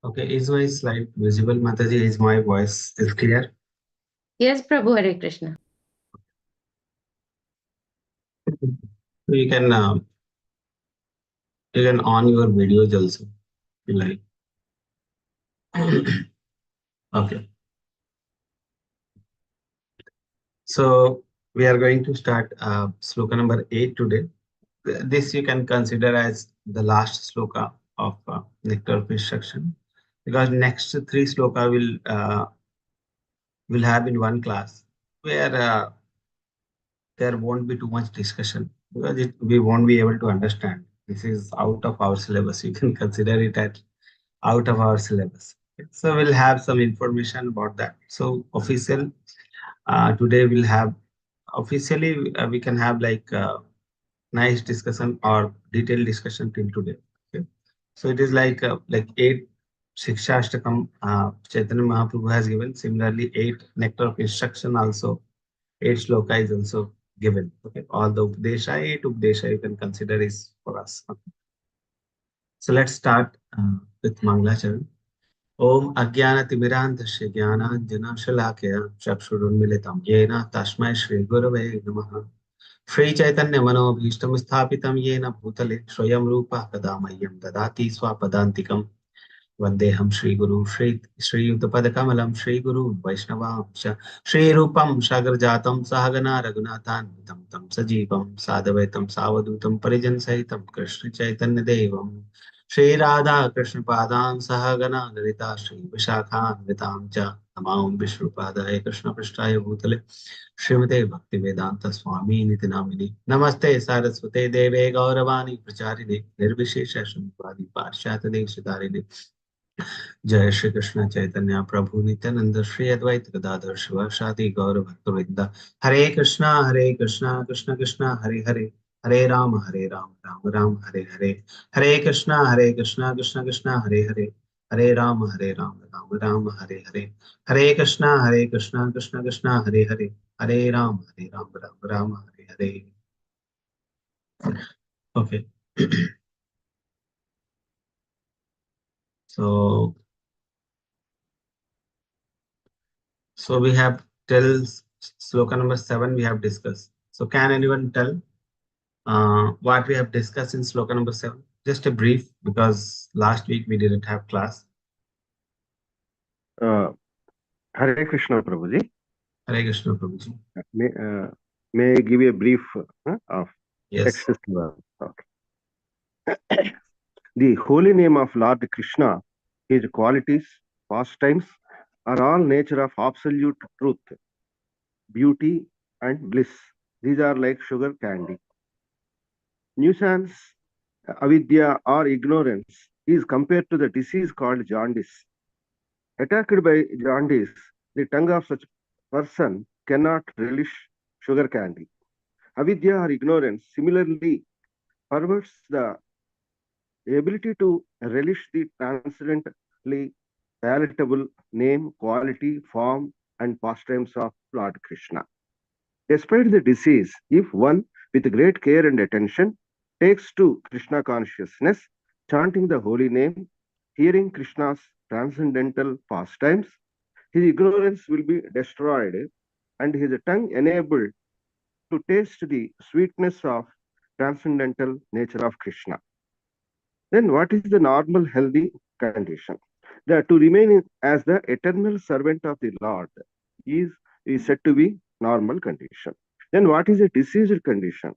Okay, is my slide visible, Mataji? Is my voice is clear? Yes, Prabhu, Hare Krishna. You can on your videos also, if you like. Okay, so we are going to start sloka number 8 today. This you can consider as the last sloka of nectar of instruction, because next three sloka will have in one class where there won't be too much discussion, because we won't be able to understand. This is out of our syllabus. You can consider it as out of our syllabus. Okay. So we'll have some information about that. So official today we'll have officially we can have like nice discussion or detailed discussion till today. Okay. So it is like eight Shiksha Ashtakam Chaitanya Mahaprabhu has given. Similarly, eight nectar of instruction also, eight shloka is also given. Okay. All the Updesha, eight Updesha you can consider is for us. Okay. So let's start with Manglacharan. Om Ajnanatimirandhasya Jnananjanashalakhya Chakshurunmilitam Yena Tasmai Shri Gurave Namaha. Shri Chaitanya Manobhishtam Sthapitam Yena Bhutale Swayam Rupa Kadamahyam Dadati Swapadantikam Vandeham Shri Guru Shri Yuttapadakamalam Shri Guru Vaishnavamsha Shri Rupam Sagarjatam Sahagana Raghunathan Vitam Tam Sajivam Sadavaitam Savadutam Parijan Sahitam Krishna Chaitanya Devam Shri Radha Krishna Padam Sahagana Lalita Shri Vishakhan Vitam Cha Namam Vishnupadaya Krishna Prishtaya Bhutale Srimate Bhaktivedanta Swami Niti Namini Namaste Saraswate Deve Gauravani Pracharine Nirvishesha Shunpadi Parshata Dekshitarini Jai Shri Krishna Chaitanya Prabhu Nityanand Shri Advaita Gadadhar शिवासादि Gaur भक्तवृंद Hare Krishna Krishna Krishna Hare Hare Hare Ram Ram Hare Hare Hare Krishna Krishna Krishna Hare Hare Hare Ram Ram Hare Hare Hare Krishna Krishna Krishna Hare Hare Hare Ram Hare Hare. Okay. So we have till sloka number 7 we have discussed. So can anyone tell what we have discussed in sloka number 7? Just a brief, because last week we didn't have class. Hare Krishna Prabhuji. Hare Krishna Prabhuji. May I give a brief of Yes. text? Okay. The holy name of Lord Krishna, his qualities, pastimes, are all nature of absolute truth, beauty, and bliss. These are like sugar candy. Nuisance, avidya, or ignorance is compared to the disease called jaundice. Attacked by jaundice, the tongue of such person cannot relish sugar candy. Avidya or ignorance similarly perverts the ability to relish the transcendently palatable name, quality, form, and pastimes of Lord Krishna. Despite the disease, if one, with great care and attention, takes to Krishna consciousness, chanting the holy name, hearing Krishna's transcendental pastimes, his ignorance will be destroyed and his tongue enabled to taste the sweetness of transcendental nature of Krishna. Then what is the normal healthy condition? To remain as the eternal servant of the Lord is, is said to be normal condition. Then what is a diseased condition?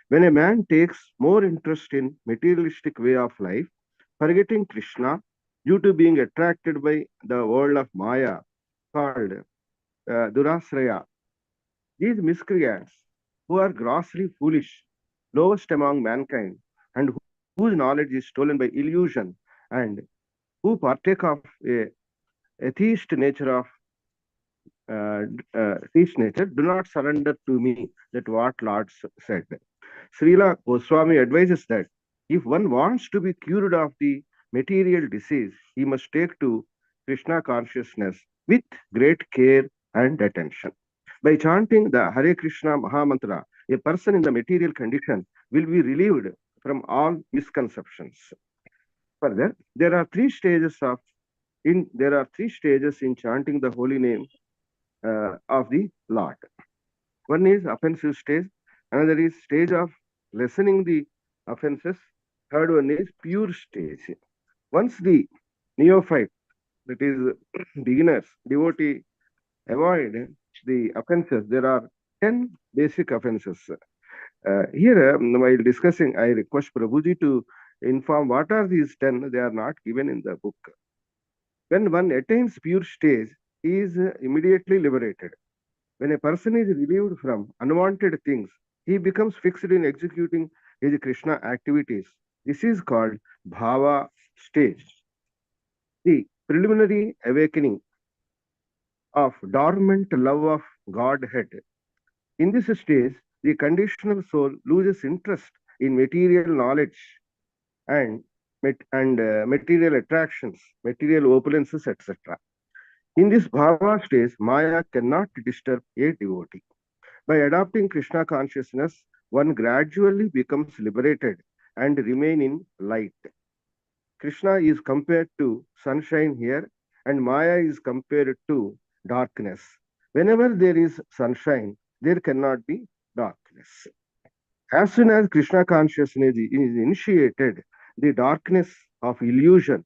When a man takes more interest in materialistic way of life, forgetting Krishna due to being attracted by the world of Maya called Durasraya. These miscreants, who are grossly foolish, lowest among mankind, and whose knowledge is stolen by illusion, and who partake of a atheist nature of atheist nature, do not surrender to me. That what Lord said. Srila Goswami advises that if one wants to be cured of the material disease, he must take to Krishna consciousness with great care and attention. By chanting the Hare Krishna Mahamantra, a person in the material condition will be relieved from all misconceptions. Further, there are three stages of There are three stages in chanting the holy name of the Lord. One is offensive stage, another is stage of lessening the offenses, third one is pure stage. Once the neophyte, that is beginners, devotee, avoid the offenses, there are 10 basic offenses. Here, while discussing, I request Prabhuji to inform what are these 10. They are not given in the book. When one attains pure stage, he is immediately liberated. When a person is relieved from unwanted things, he becomes fixed in executing his Krishna activities. This is called Bhava stage. The preliminary awakening of dormant love of Godhead. In this stage, the conditional soul loses interest in material knowledge and material attractions, material opulences, etc. In this bhava stage, Maya cannot disturb a devotee. By adopting Krishna consciousness, one gradually becomes liberated and remain in light. Krishna is compared to sunshine here, and Maya is compared to darkness. Whenever there is sunshine, there cannot be darkness. As soon as Krishna consciousness is initiated, the darkness of illusion,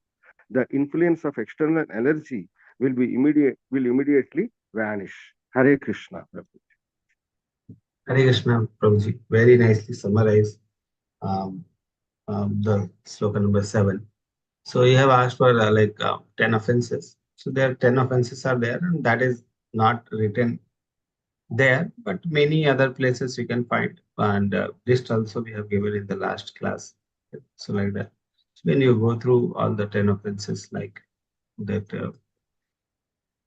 the influence of external energy will immediately vanish. Hare Krishna. Hare Krishna, Prabhuji. Very nicely summarized um, the sloka number 7. So you have asked for 10 offenses. So there are 10 offenses are there, and that is not written there, but many other places you can find. And list also we have given in the last class. So like that. So when you go through all the 10 offenses like that,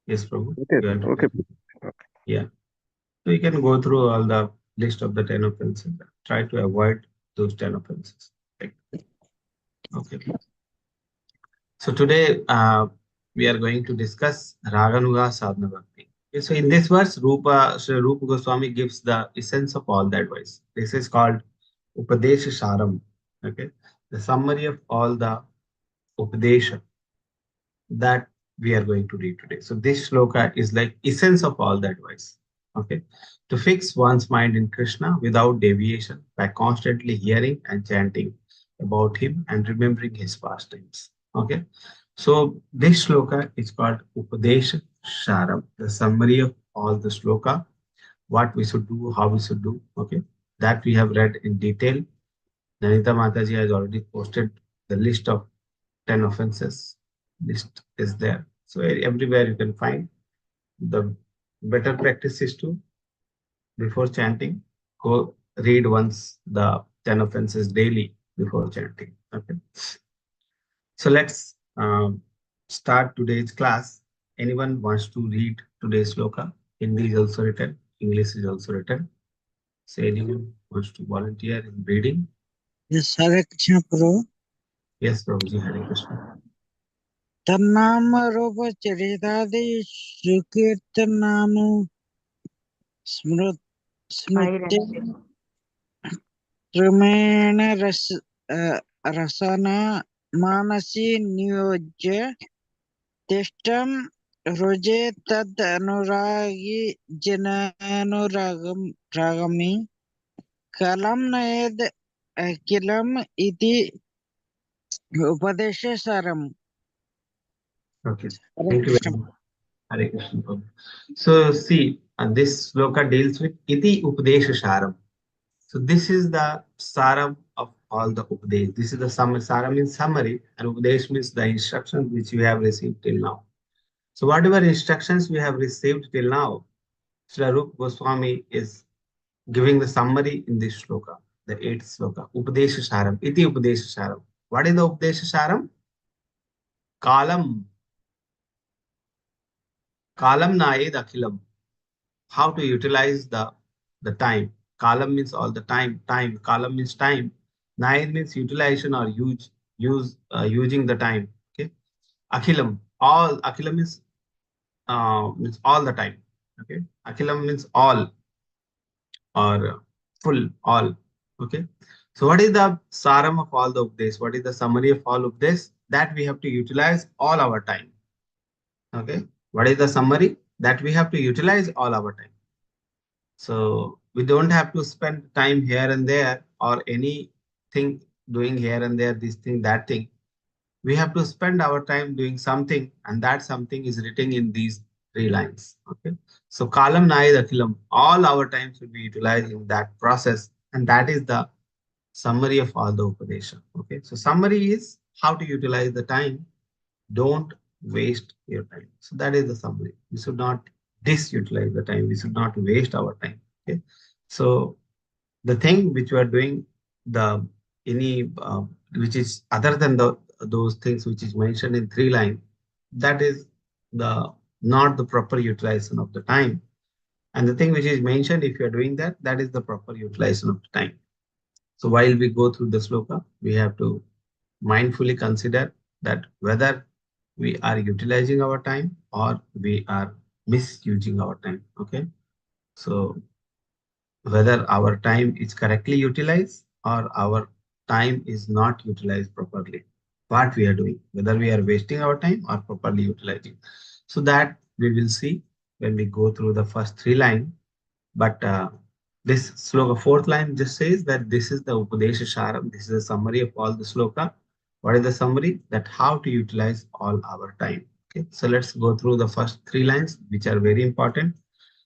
yes, Prabhu. Okay, okay. Yeah. So you can go through all the list of the 10 offenses. Try to avoid those 10 offenses. Okay. So today we are going to discuss Raganuga Sadhana Bhakti. Okay, so in this verse, Sri Rupa Goswami gives the essence of all the advice. This is called Upadesha Saram. Okay, the summary of all the Upadesha that we are going to read today. So this shloka is like essence of all the advice. Okay, to fix one's mind in Krishna without deviation by constantly hearing and chanting about him and remembering his pastimes. Okay, so this shloka is called Upadesha Sharam, the summary of all the shloka, what we should do, how we should do. Okay, that we have read in detail. Nanita Mataji has already posted the list of 10 offenses. List is there. So everywhere you can find. The better practice is to, before chanting, go read once the 10 offenses daily before chanting. Okay. So let's start today's class. Anyone wants to read today's sloka? Hindi is also written. English is also written. So anyone wants to volunteer in reading? Yes, Hare Krishna Prabhu. Yes, Prabhuji, Hare Krishna. Tannama Rupa Charitadi Sukirtananu Smriti Ramena Rasana Manasi Niyojya Tishtam Roje Tad Anuragi Jananuragami Kalam Nayad Akilam Iti Upadesha Saram. Okay. Thank you very much. Hare Krishna. Prabhu. So see, this sloka deals with Iti Upadesha Saram. So this is the saram of all the Upadesh. This is the summary. Saram means summary, and Upadesh means the instructions which you have received till now. So whatever instructions we have received till now, Sri Rupa Goswami is giving the summary in this sloka, the 8th sloka, Upadesha Saram, Iti Upadesha Saram. What is the Upadesha Saram? Kalam. Kalam Nayed Akhilam. How to utilize the time. Kalam means all the time. Time. Kalam means time. Nayed means utilization or using the time. Okay. Akhilam. All. Akhilam means all the time. Okay. Akhilam means all or full, all. Okay. So what is the saram of all the Upadesh? What is the summary of all of this? That we have to utilize all our time. Okay. What is the summary? That we have to utilize all our time. So we don't have to spend time here and there or anything doing here and there, this thing, that thing. We have to spend our time doing something, and that something is written in these three lines. Okay. So kalam nayad akhilam, all our time should be utilized in that process, and that is the summary of all the Upadesha. Okay. So summary is how to utilize the time. Don't waste your time. So that is the summary. We should not disutilize the time. We should not waste our time. Okay. So the thing which we are doing, the any which is other than the those things which is mentioned in three line, that is the not the proper utilization of the time. And the thing which is mentioned, if you are doing that, that is the proper utilization of the time. So while we go through the sloka, we have to mindfully consider that whether we are utilizing our time or we are misusing our time. Okay. So whether our time is correctly utilized or our time is not utilized properly. What we are doing, whether we are wasting our time or properly utilizing. So that we will see when we go through the first three lines. But this sloka, fourth line, just says that this is the Upadesha Sharam. This is a summary of all the sloka. What is the summary? That how to utilize all our time. Okay, so let's go through the first three lines, which are very important,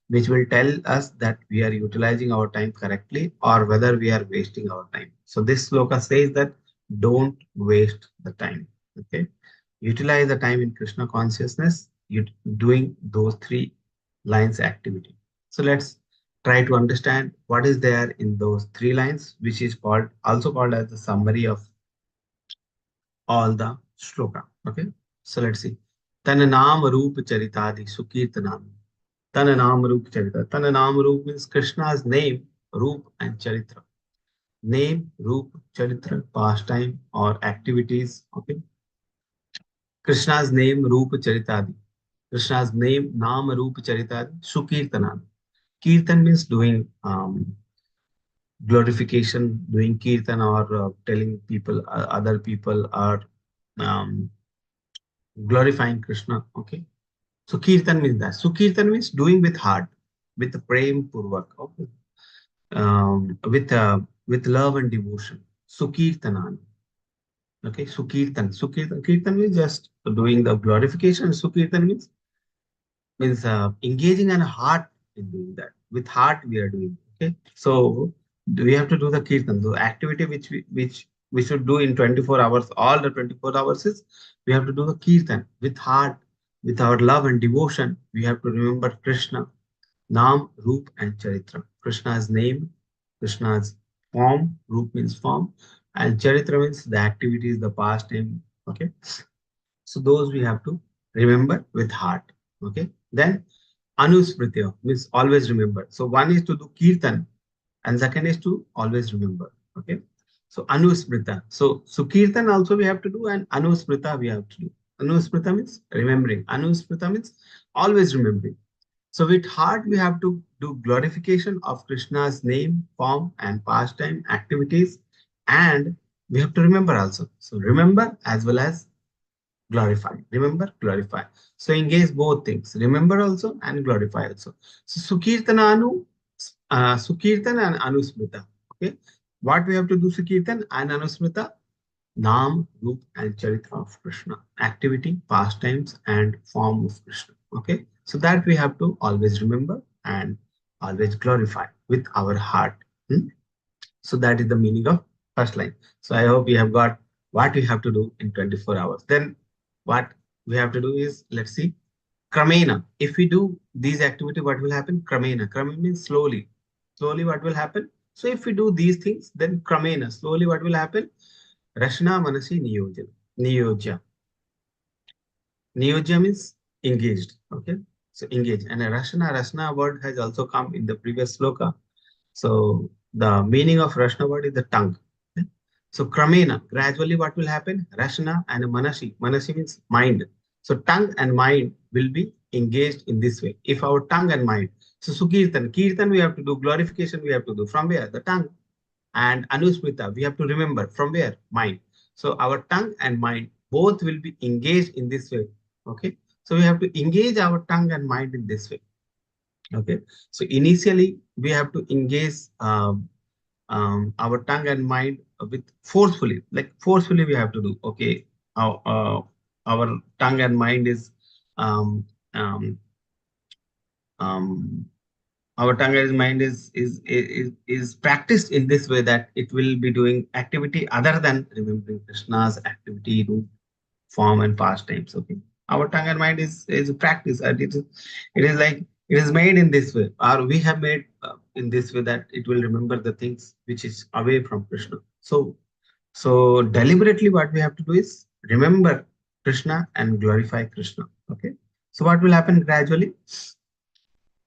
which will tell us that we are utilizing our time correctly or whether we are wasting our time. So this sloka says that don't waste the time. Okay, utilize the time in Krishna consciousness. You doing those three lines activity. So let's try to understand what is there in those three lines, which is called also called as the summary of all the shloka. Okay, so let's see. Tana naam roop charitadi sukirtanam. Tana naam roop charita. Tana naam roop means Krishna's name, roop and charitra. Name, roop, charitra, pastime or activities. Okay, Krishna's name, roop, charitadi. Krishna's name, naam, roop, charitadi. Sukirtanam. Kirtan means doing glorification, doing kirtan or telling people, other people are um, glorifying Krishna. Okay. So kirtan means that. So kirtan means doing with heart, with prem purvak, okay. With love and devotion. Sukirtanan. Okay. Sukirtan. Sukirtan. Kirtan means just doing the glorification. Sukirtan means engaging in heart in doing that. With heart we are doing. Okay. So we have to do the kirtan. The activity which we should do in 24 hours, all the 24 hours is we have to do the kirtan with heart, with our love and devotion. We have to remember Krishna, Naam, Roop and Charitra. Krishna's name, Krishna's form, Roop means form, and Charitra means the activities, the past time. Okay. So those we have to remember with heart. Okay. Then Anusmritya means always remember. So one is to do kirtan and second is to always remember. Okay. So Anusmrita. So Sukirtan also we have to do and Anusmrita we have to do. Anusmrita means remembering. Anusmrita means always remembering. So with heart we have to do glorification of Krishna's name, form and pastime activities, and we have to remember also. So remember as well as glorify. Remember, glorify. So engage both things. Remember also and glorify also. So Sukirtan and Anusmrita. Okay. What we have to do Sukirtan and Anusmrita? Naam, Roop and Charitra of Krishna. Activity, pastimes and form of Krishna. Okay. So that we have to always remember and always glorify with our heart. So that is the meaning of first line. So I hope you have got what we have to do in 24 hours. Then what we have to do is, let's see, Kramena. If we do these activity, what will happen? Kramena. Kramena means slowly. Slowly what will happen? So if we do these things, then Kramena, slowly what will happen? Rashna Manasi Niyojana. Niyojya. Niyojya means engaged. Okay. So engage. And a Rashna word has also come in the previous sloka. So the meaning of Rashna word is the tongue. Okay? So Kramena, gradually what will happen? Rashna and Manasi. Manasi means mind. So tongue and mind will be engaged in this way. If our tongue and mind, so Sukirtan, Kirtan we have to do, glorification we have to do. From where? The tongue. And Anusmrita, we have to remember. From where? Mind. So our tongue and mind both will be engaged in this way. Okay. So we have to engage our tongue and mind in this way. Okay. So initially we have to engage our tongue and mind with forcefully, like forcefully we have to do. Okay. Our tongue and mind is um, um, um, our tongue and mind is practiced in this way that it will be doing activity other than remembering Krishna's activity, root, form, and pastimes. Okay, our tongue and mind is a practice, and it is like it is made in this way, or we have made in this way that it will remember the things which is away from Krishna. So deliberately, what we have to do is remember Krishna and glorify Krishna. Okay, so what will happen gradually?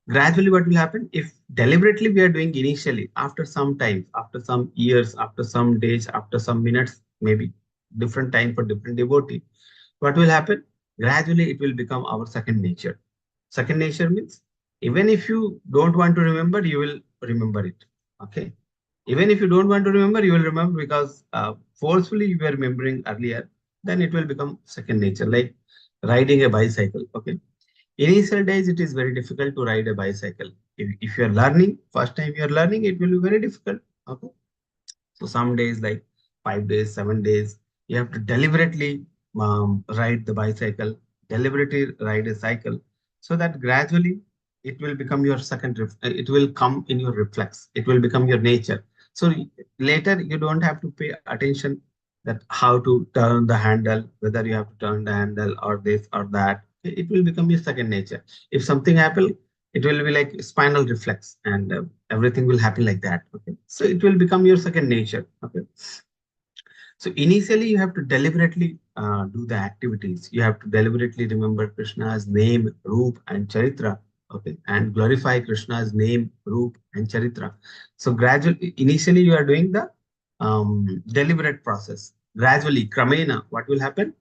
Gradually what will happen if deliberately we are doing initially, after some time, after some years, after some days, after some minutes, maybe different time for different devotee, what will happen? Gradually it will become our second nature. Second nature means even if you don't want to remember, you will remember it. Okay, even if you don't want to remember, you will remember, because forcefully you were remembering earlier, then it will become second nature, like riding a bicycle. Okay, initial days it is very difficult to ride a bicycle. If you are learning, first time you are learning, it will be very difficult. Okay, so some days, like 5 days, 7 days, you have to deliberately ride the bicycle, deliberately ride a cycle, so that gradually it will become your it will come in your reflex, it will become your nature. So later you don't have to pay attention that how to turn the handle, whether you have to turn the handle or this or that. It will become your second nature. If something happen, it will be like spinal reflex, and everything will happen like that. Okay, so it will become your second nature. Okay, so initially you have to deliberately do the activities. You have to deliberately remember Krishna's name, roop, and charitra. Okay, and glorify Krishna's name, roop, and charitra. So gradually, initially you are doing the deliberate process. Gradually, kramena, what will happen?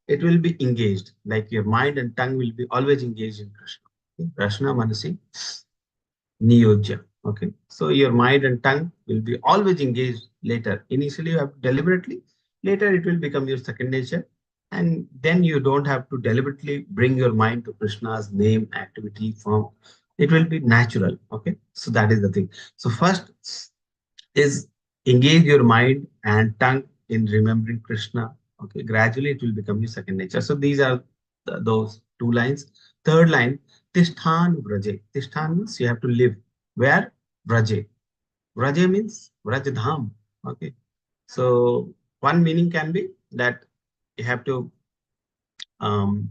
It will be engaged, like your mind and tongue will be always engaged in Krishna. Okay? Krishna manasi niyojya. Okay, so your mind and tongue will be always engaged later. Initially, you have to deliberately, later it will become your second nature. And then you don't have to deliberately bring your mind to Krishna's name, activity, form. It will be natural. Okay, so that is the thing. So, first is engage your mind and tongue in remembering Krishna. Okay, gradually it will become your second nature. So these are those two lines. Third line, Tishthan Vraje. Tishthan means you have to live. Where? Vraje. Vraje means Vrajdham. Okay. So one meaning can be that you have to um,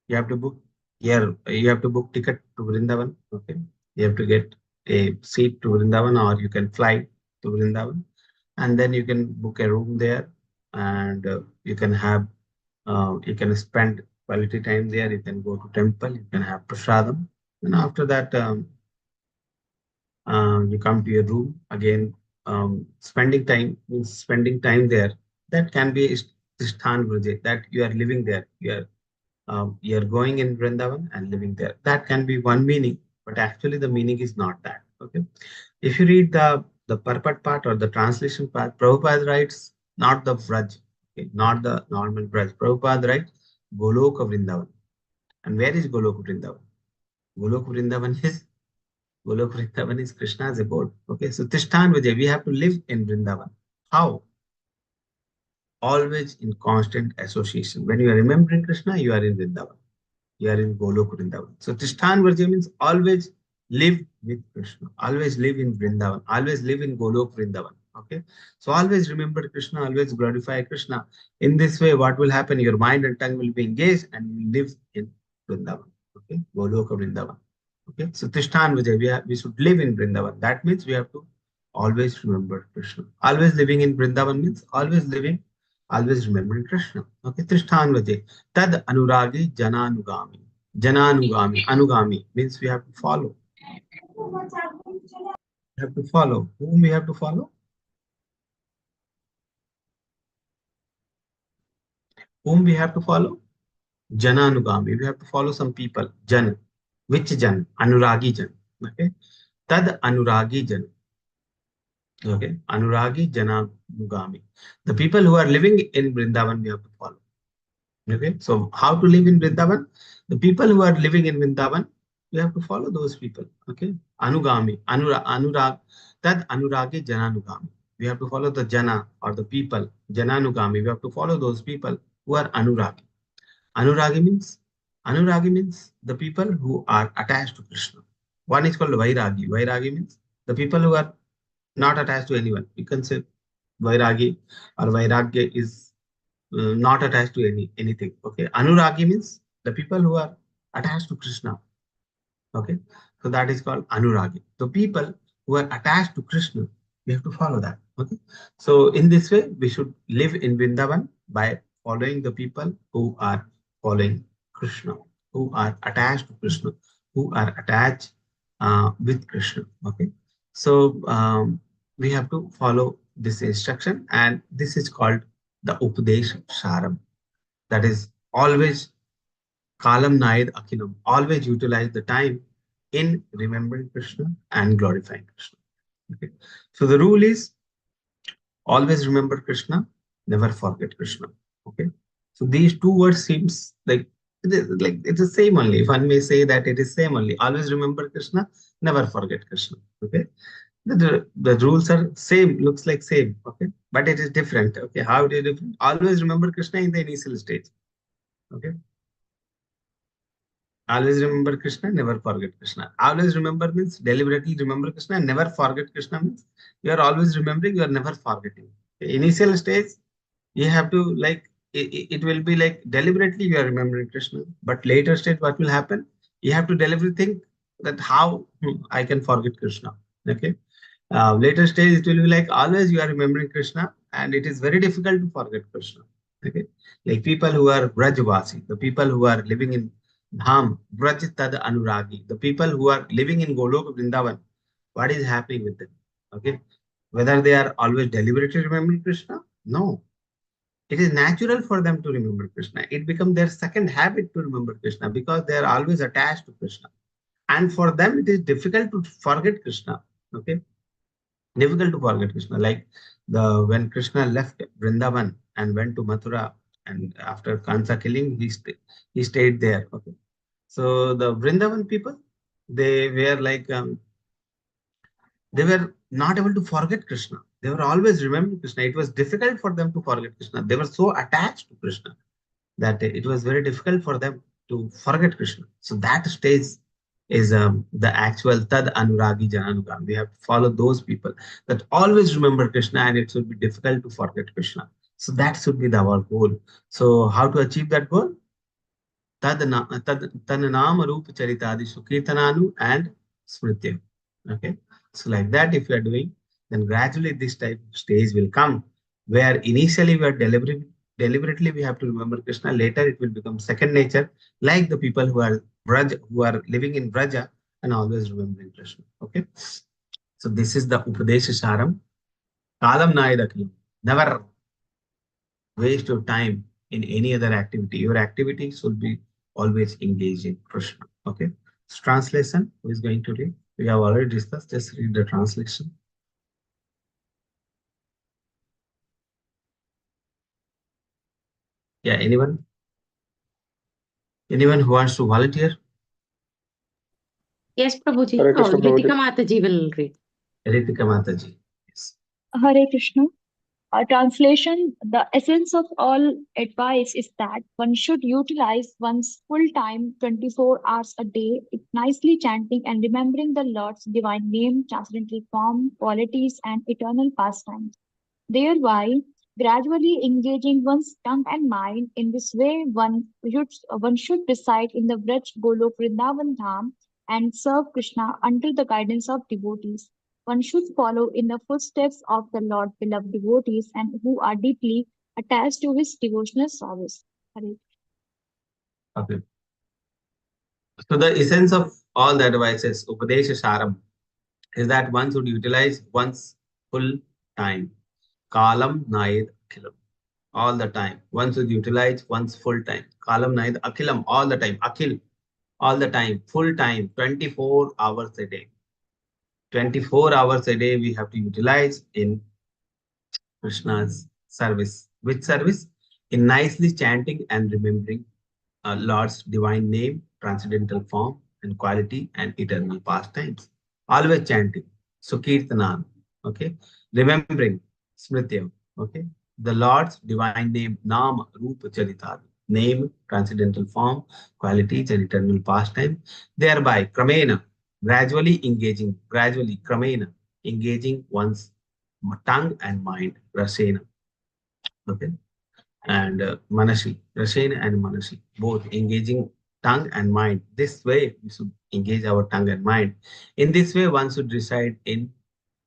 you have to book you have to book ticket to Vrindavan. Okay. You have to get a seat to Vrindavan, or you can fly to Vrindavan, and then you can book a room there, and you can have you can spend quality time there. You can go to temple, you can have prasadam, and after that you come to your room again. Spending time means spending time there. That can be Tishthan Vraje, that you are living there. You're going in Vrindavan and living there. That can be one meaning, but actually the meaning is not that. Okay. If you read the purport part or the translation part, Prabhupada writes not the Vraj, okay, not the normal Vraj. Prabhupada writes Goloka Vrindavan. And where is Goloka Vrindavan? Goloka Vrindavan is Krishna's abode. Okay, so Tishtan Vijay, we have to live in Vrindavan. How? Always in constant association. When you are remembering Krishna, you are in Vrindavan. You are in Golok Vrindavan. So Tishtan Varja means always live with Krishna, always live in Vrindavan, always live in Golok Vrindavan. Okay. So always remember Krishna, always glorify Krishna. In this way, what will happen? Your mind and tongue will be engaged and you live in Vrindavan. Okay. Golok Vrindavan. Okay. So Tishtan Vijay, we should live in Vrindavan. That means we have to always remember Krishna. Always living in Vrindavan means always remembering Krishna. Okay. Trishthan Vijay. Tad Anuragi Jananugami. Jananugami. Anugami means we have to follow. We have to follow. Whom we have to follow? Whom we have to follow? Jananugami. We have to follow some people. Jan. Which Jan? Anuragi Jan. Okay. Tad Anuragi Jan. Okay. Anuragi Jananugami. The people who are living in Vrindavan we have to follow. Okay, so how to live in Vrindavan? The people who are living in Vrindavan, we have to follow those people. Okay, Anugami, Anurag, Tad Anuragi Jananugami. We have to follow the Jana or the people, Jananugami. We have to follow those people who are Anuragi. Anuragi means the people who are attached to Krishna. One is called Vairagi. Vairagi means the people who are not attached to anyone. You can say Vairagi or Vairagya is not attached to anything. Okay, Anuragi means the people who are attached to Krishna. Okay, so that is called Anuragi. So people who are attached to Krishna, we have to follow that. Okay, so in this way, we should live in Vrindavan by following the people who are following Krishna, who are attached to Krishna, who are attached with Krishna. Okay, so we have to follow this instruction, and this is called the Upadesh Sharam. That is always Kalam Naid Akilam. Always utilize the time in remembering Krishna and glorifying Krishna. Okay. So the rule is always remember Krishna, never forget Krishna. Okay. So these two words seems like it's the same only. If one may say that it is same only. Always remember Krishna, never forget Krishna. Okay. The rules are same, looks like same. Okay. But it is different. Okay. How it is different? Always remember Krishna in the initial stage. Okay. Always remember Krishna, never forget Krishna. Always remember means deliberately remember Krishna, never forget Krishna means you are always remembering, you are never forgetting. The initial stage, you have to like, it will be like deliberately you are remembering Krishna, but later stage, what will happen? You have to deliberately think that how I can forget Krishna. Okay. Later stage, it will be like always you are remembering Krishna, and it is very difficult to forget Krishna. Okay, like people who are Brajvasi, the people who are living in Dham, Braj Tad Anuragi, the people who are living in Golok Vrindavan, what is happening with them? Okay, whether they are always deliberately remembering Krishna? No, it is natural for them to remember Krishna. It becomes their second habit to remember Krishna because they are always attached to Krishna. And for them, it is difficult to forget Krishna. Okay, difficult to forget Krishna. Like the when Krishna left Vrindavan and went to Mathura, and after Kansa killing, he stayed there. Okay, so the Vrindavan people, they were like they were not able to forget Krishna. They were always remembering Krishna. It was difficult for them to forget Krishna. They were so attached to Krishna that it was very difficult for them to forget Krishna. So that stage is the actual Tad Anuragi Jananugam. We have to follow those people that always remember Krishna, and it should be difficult to forget Krishna. So that should be our goal. So how to achieve that goal? Tad Nama Rupa Charitadi Sukirtananu and Smritya. Okay. So like that, if you are doing, then gradually this type of stage will come where initially we are deliberately we have to remember Krishna. Later it will become second nature, like the people who are who are living in Braja and always remembering Krishna. Okay. So this is the Upadesha Saram. Kalam Nayadakilam. Never waste your time in any other activity. Your activity should be always engaged in Krishna. Okay. So translation, who is going to read? We have already discussed. Just read the translation. Yeah, anyone? Anyone who wants to volunteer? Yes, Prabhuji. Hare Krishna, Ritika Prabhuji. Mataji will read. Ritika Mataji. Yes. Hare Krishna. A translation: the essence of all advice is that one should utilize one's full time 24 hours a day, nicely chanting and remembering the Lord's divine name, transcendental form, qualities, and eternal pastimes. Thereby, gradually engaging one's tongue and mind. In this way, one should reside in the Vraj Golok Vrindavan Dham and serve Krishna under the guidance of devotees. One should follow in the footsteps of the Lord beloved devotees and who are deeply attached to his devotional service. Hare. Okay. So the essence of all the advices, Upadesha Saram, is that one should utilize one's full time. Kalam Naid Akhilam. All the time. One should utilize one's full time. Kalam Naid Akhilam. All the time. Akhil. All the time. Full time. 24 hours a day. 24 hours a day we have to utilize in Krishna's service. Which service? in nicely chanting and remembering Lord's divine name, transcendental form and quality, and eternal pastimes. Always chanting. So Kirtanan. Okay. Remembering Smrityam. Okay. The Lord's divine name, Nam Rupa Charitad. Name, transcendental form, qualities, and eternal pastime. Thereby, Kramena, gradually, Kramena, engaging one's tongue and mind, Rasena. Okay, and Manashi, Rasena and Manashi, both engaging tongue and mind. This way, we should engage our tongue and mind. In this way, one should reside in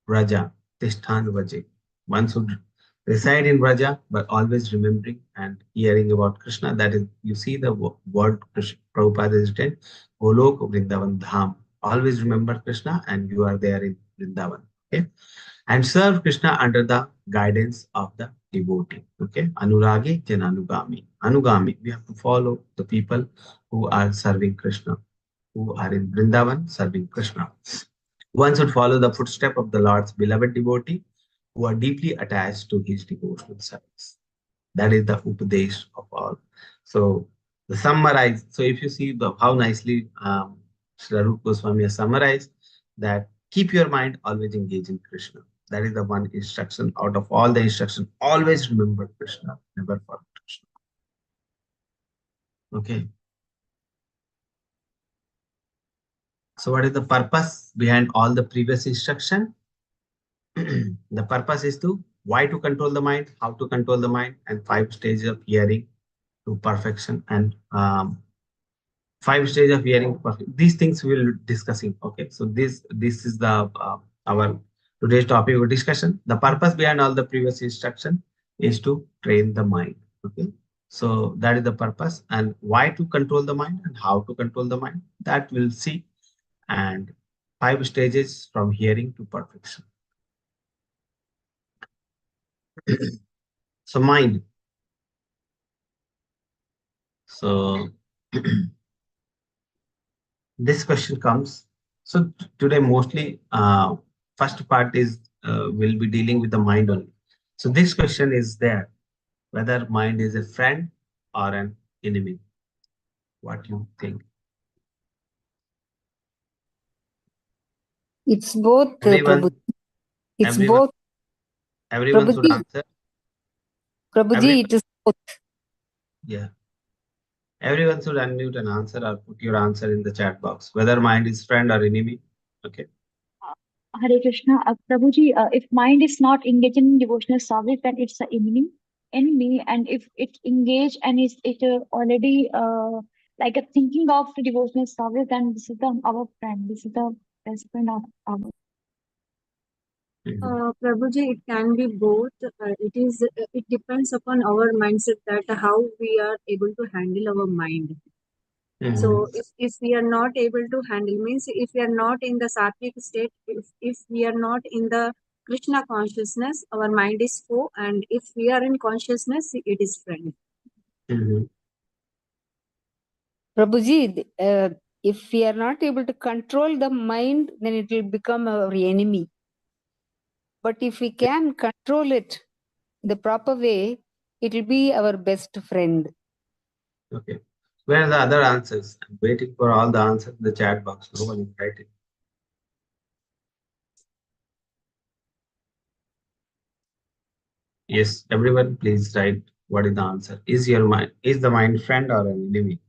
Raja, Tishthan Vaje. One should reside in Raja, but always remembering and hearing about Krishna. That is, you see the word Krishna, Prabhupada is written, Golok Vrindavan Dham. Always remember Krishna and you are there in Vrindavan. Okay, and serve Krishna under the guidance of the devotee. Okay, Anuragi Jananugami. Anugami, we have to follow the people who are serving Krishna, who are in Vrindavan serving Krishna. One should follow the footstep of the Lord's beloved devotee who are deeply attached to his devotional service. That is the Upadesh of all. So the summarize. So if you see how nicely Sri Rupa Goswami has summarized that keep your mind always engaged in Krishna. That is the one instruction out of all the instruction. Always remember Krishna, never forget Krishna. Okay. So what is the purpose behind all the previous instruction? The purpose is to why to control the mind, how to control the mind, and 5 stages of hearing to perfection, and 5 stages of hearing perfect. These things we will discussing. Okay, so this is the our today's topic of discussion. The purpose behind all the previous instruction is to train the mind. Okay, so that is the purpose, and why to control the mind and how to control the mind, that we'll see, and 5 stages from hearing to perfection. So mind. So this question comes. So today mostly first part is will be dealing with the mind only. So this question is there, whether mind is a friend or an enemy. What do you think? It's both, Everyone, Prabhu. It's everyone, both, everyone should Prabhuji. answer. Prabhuji, it is both. Yeah. Everyone should unmute and answer or put your answer in the chat box, whether mind is friend or enemy. Okay. Hare Krishna. Prabhuji, if mind is not engaged in devotional service, then it's an enemy. And if it engaged and is it already like a thinking of the devotional service, then this is our friend. This is the best friend of ours. Prabhuji, it can be both. It depends upon our mindset that how we are able to handle our mind. So if we are not able to handle, means if we are not in the sattvic state, if we are not in the Krishna consciousness, our mind is foe, and if we are in consciousness, it is friend. Prabhuji, if we are not able to control the mind, then it will become our enemy. But if we can control it the proper way, it will be our best friend. Okay. Where are the other answers? I'm waiting for all the answers in the chat box. No one is writing. Yes, everyone, please write what is the answer. Is the mind friend or an enemy?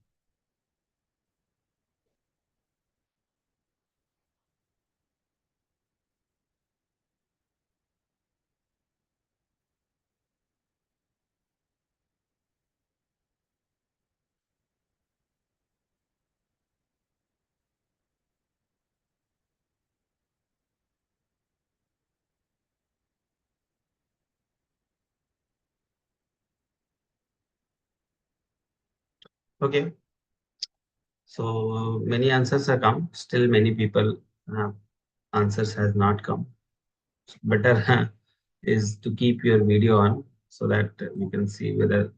Okay. So many answers have come. Still many people answers has not come. Better is to keep your video on so that we can see whether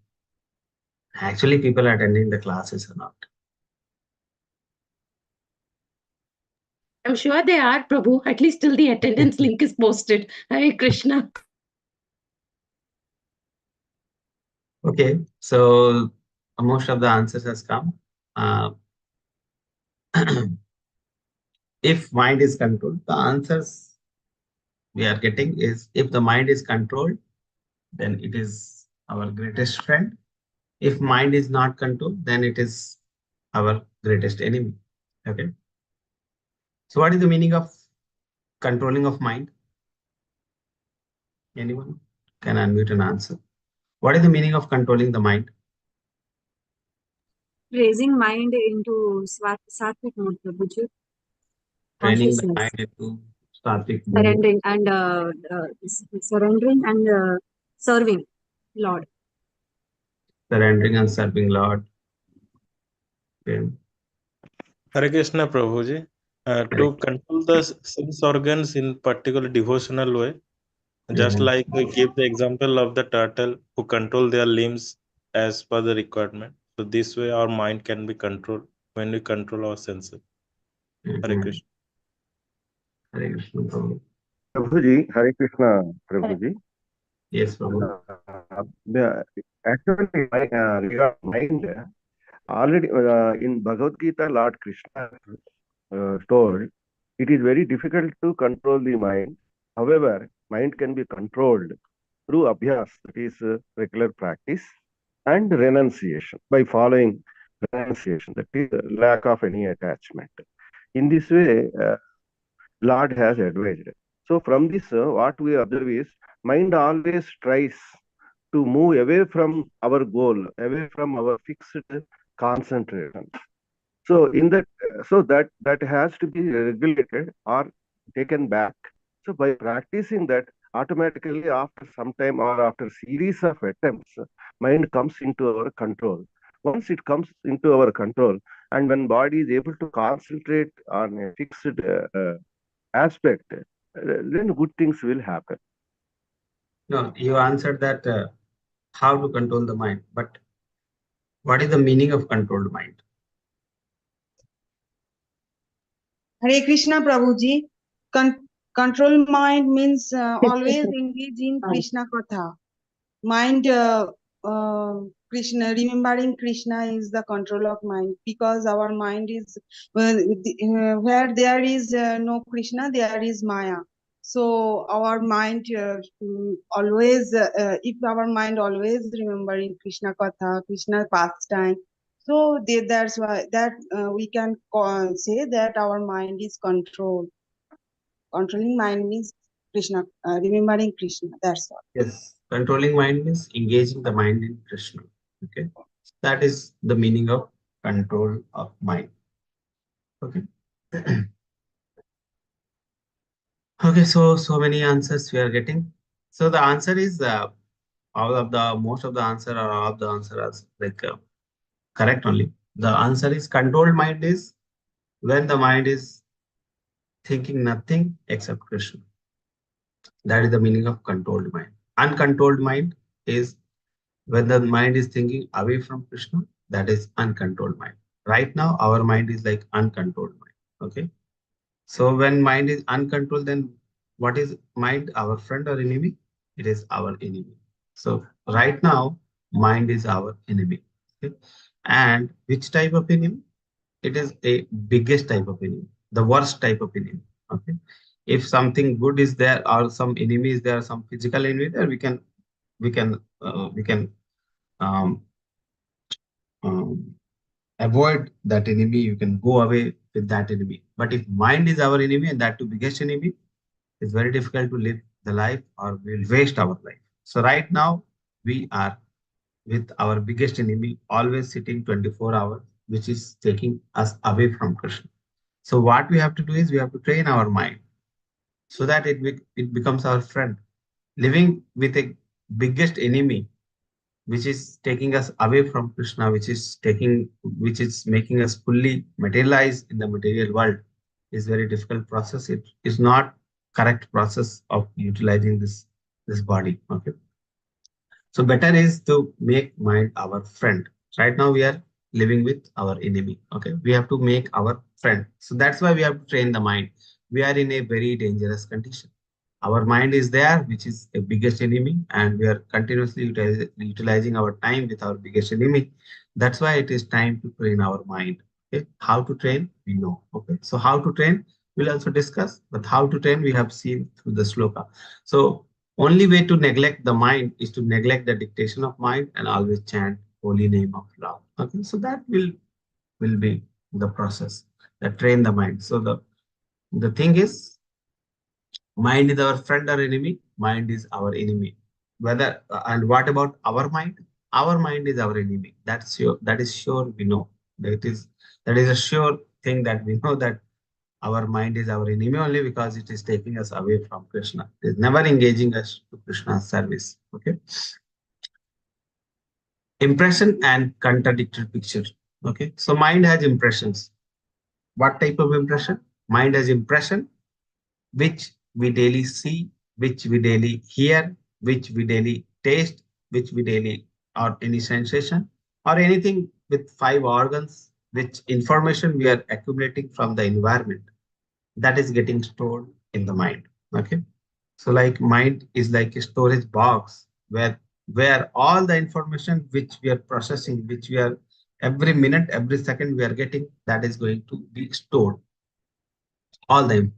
actually people are attending the classes or not. I'm sure they are, Prabhu. At least till the attendance link is posted. Hare Krishna. Okay, so most of the answers has come. If mind is controlled, the answers we are getting is if the mind is controlled, then it is our greatest friend. If mind is not controlled, then it is our greatest enemy. Okay. So what is the meaning of controlling of mind? Anyone can unmute and answer. What is the meaning of controlling the mind? Raising mind into sattvic mode, Prabhuji. Training the Consciousness. mind into sattvic mode. Surrendering and serving Lord. Surrendering and serving Lord. Okay. Hare Krishna Prabhuji. To control the sense organs in particular devotional way, just like we give the example of the turtle who control their limbs as per the requirement. So this way our mind can be controlled when we control our senses. Hare Krishna. Hare Krishna, Prabhu. Prabhuji, Hare Krishna, Prabhuji. Yes, Prabhu. Actually, regarding mind, already in Bhagavad Gita, Lord Krishna told it is very difficult to control the mind. However, mind can be controlled through abhyas, that is regular practice, and renunciation by following renunciation, that is lack of any attachment. In this way, Lord has advised. So from this, what we observe is mind always tries to move away from our goal, away from our fixed concentration. So in that, that has to be regulated or taken back. So by practicing that, automatically after some time or after series of attempts, mind comes into our control. Once it comes into our control, and when body is able to concentrate on a fixed aspect, then good things will happen. No, you answered that how to control the mind, but what is the meaning of controlled mind? Hare Krishna Prabhuji. Control mind means always engage in Krishna Katha. Mind, Krishna, remembering Krishna is the control of mind, because our mind is where there is no Krishna, there is Maya. So our mind always, if our mind always remembering Krishna Katha, Krishna pastime, so that's why that we can say that our mind is controlled. Controlling mind means Krishna, remembering Krishna. That's all. Yes, controlling mind means engaging the mind in Krishna. Okay, that is the meaning of control of mind. Okay. Okay, so many answers we are getting. So the answer is most of the answer or all of the answer are like correct only. The answer is controlled mind is when the mind is thinking nothing except Krishna. That is the meaning of controlled mind. Uncontrolled mind is when the mind is thinking away from Krishna. That is uncontrolled mind. Right now, our mind is like uncontrolled mind. Okay. So when mind is uncontrolled, then what is mind? Our friend or enemy? It is our enemy. So right now, mind is our enemy. Okay. And which type of enemy? It is a biggest type of enemy, the worst type of enemy. Okay. If something good is there or some enemy is there, some physical enemy there, we can um, um, avoid that enemy. You can go away with that enemy. But if mind is our enemy and that too biggest enemy, it's very difficult to live the life or we'll waste our life. So right now we are with our biggest enemy always sitting 24 hours, which is taking us away from Krishna. So what we have to do is we have to train our mind so that it becomes our friend. Living with a biggest enemy, which is taking us away from Krishna, which is making us fully materialized in the material world, is very difficult process. It is not correct process of utilizing this body. Okay. So better is to make mind our friend. Right now we are living with our enemy. Okay. We have to make our friend. So that's why we have to train the mind. We are in a very dangerous condition. Our mind is there, which is the biggest enemy, and we are continuously utilizing our time with our biggest enemy. That's why it is time to train our mind. Okay, how to train, we know. Okay, so how to train, we'll also discuss, but how to train, we have seen through the sloka. So only way to neglect the mind is to neglect the dictation of mind and always chant holy name of love. Okay, so that will be the process that train the mind. So the thing is, mind is our friend or enemy? Mind is our enemy. Whether and what about our mind? Our mind is our enemy. That's sure. That is sure. We know that is a sure thing that we know that our mind is our enemy only because it is taking us away from Krishna. It is never engaging us to Krishna's service. Okay. Impression and contradictory picture. Okay. So mind has impressions. What type of impression? Mind has impression which we daily see, which we daily hear, which we daily taste, which we daily, or any sensation, or anything with five organs, which information we are accumulating from the environment, that is getting stored in the mind. Okay. So like mind is like a storage box where all the information which we are processing, which we are every minute, every second we are getting, that is going to be stored. All them.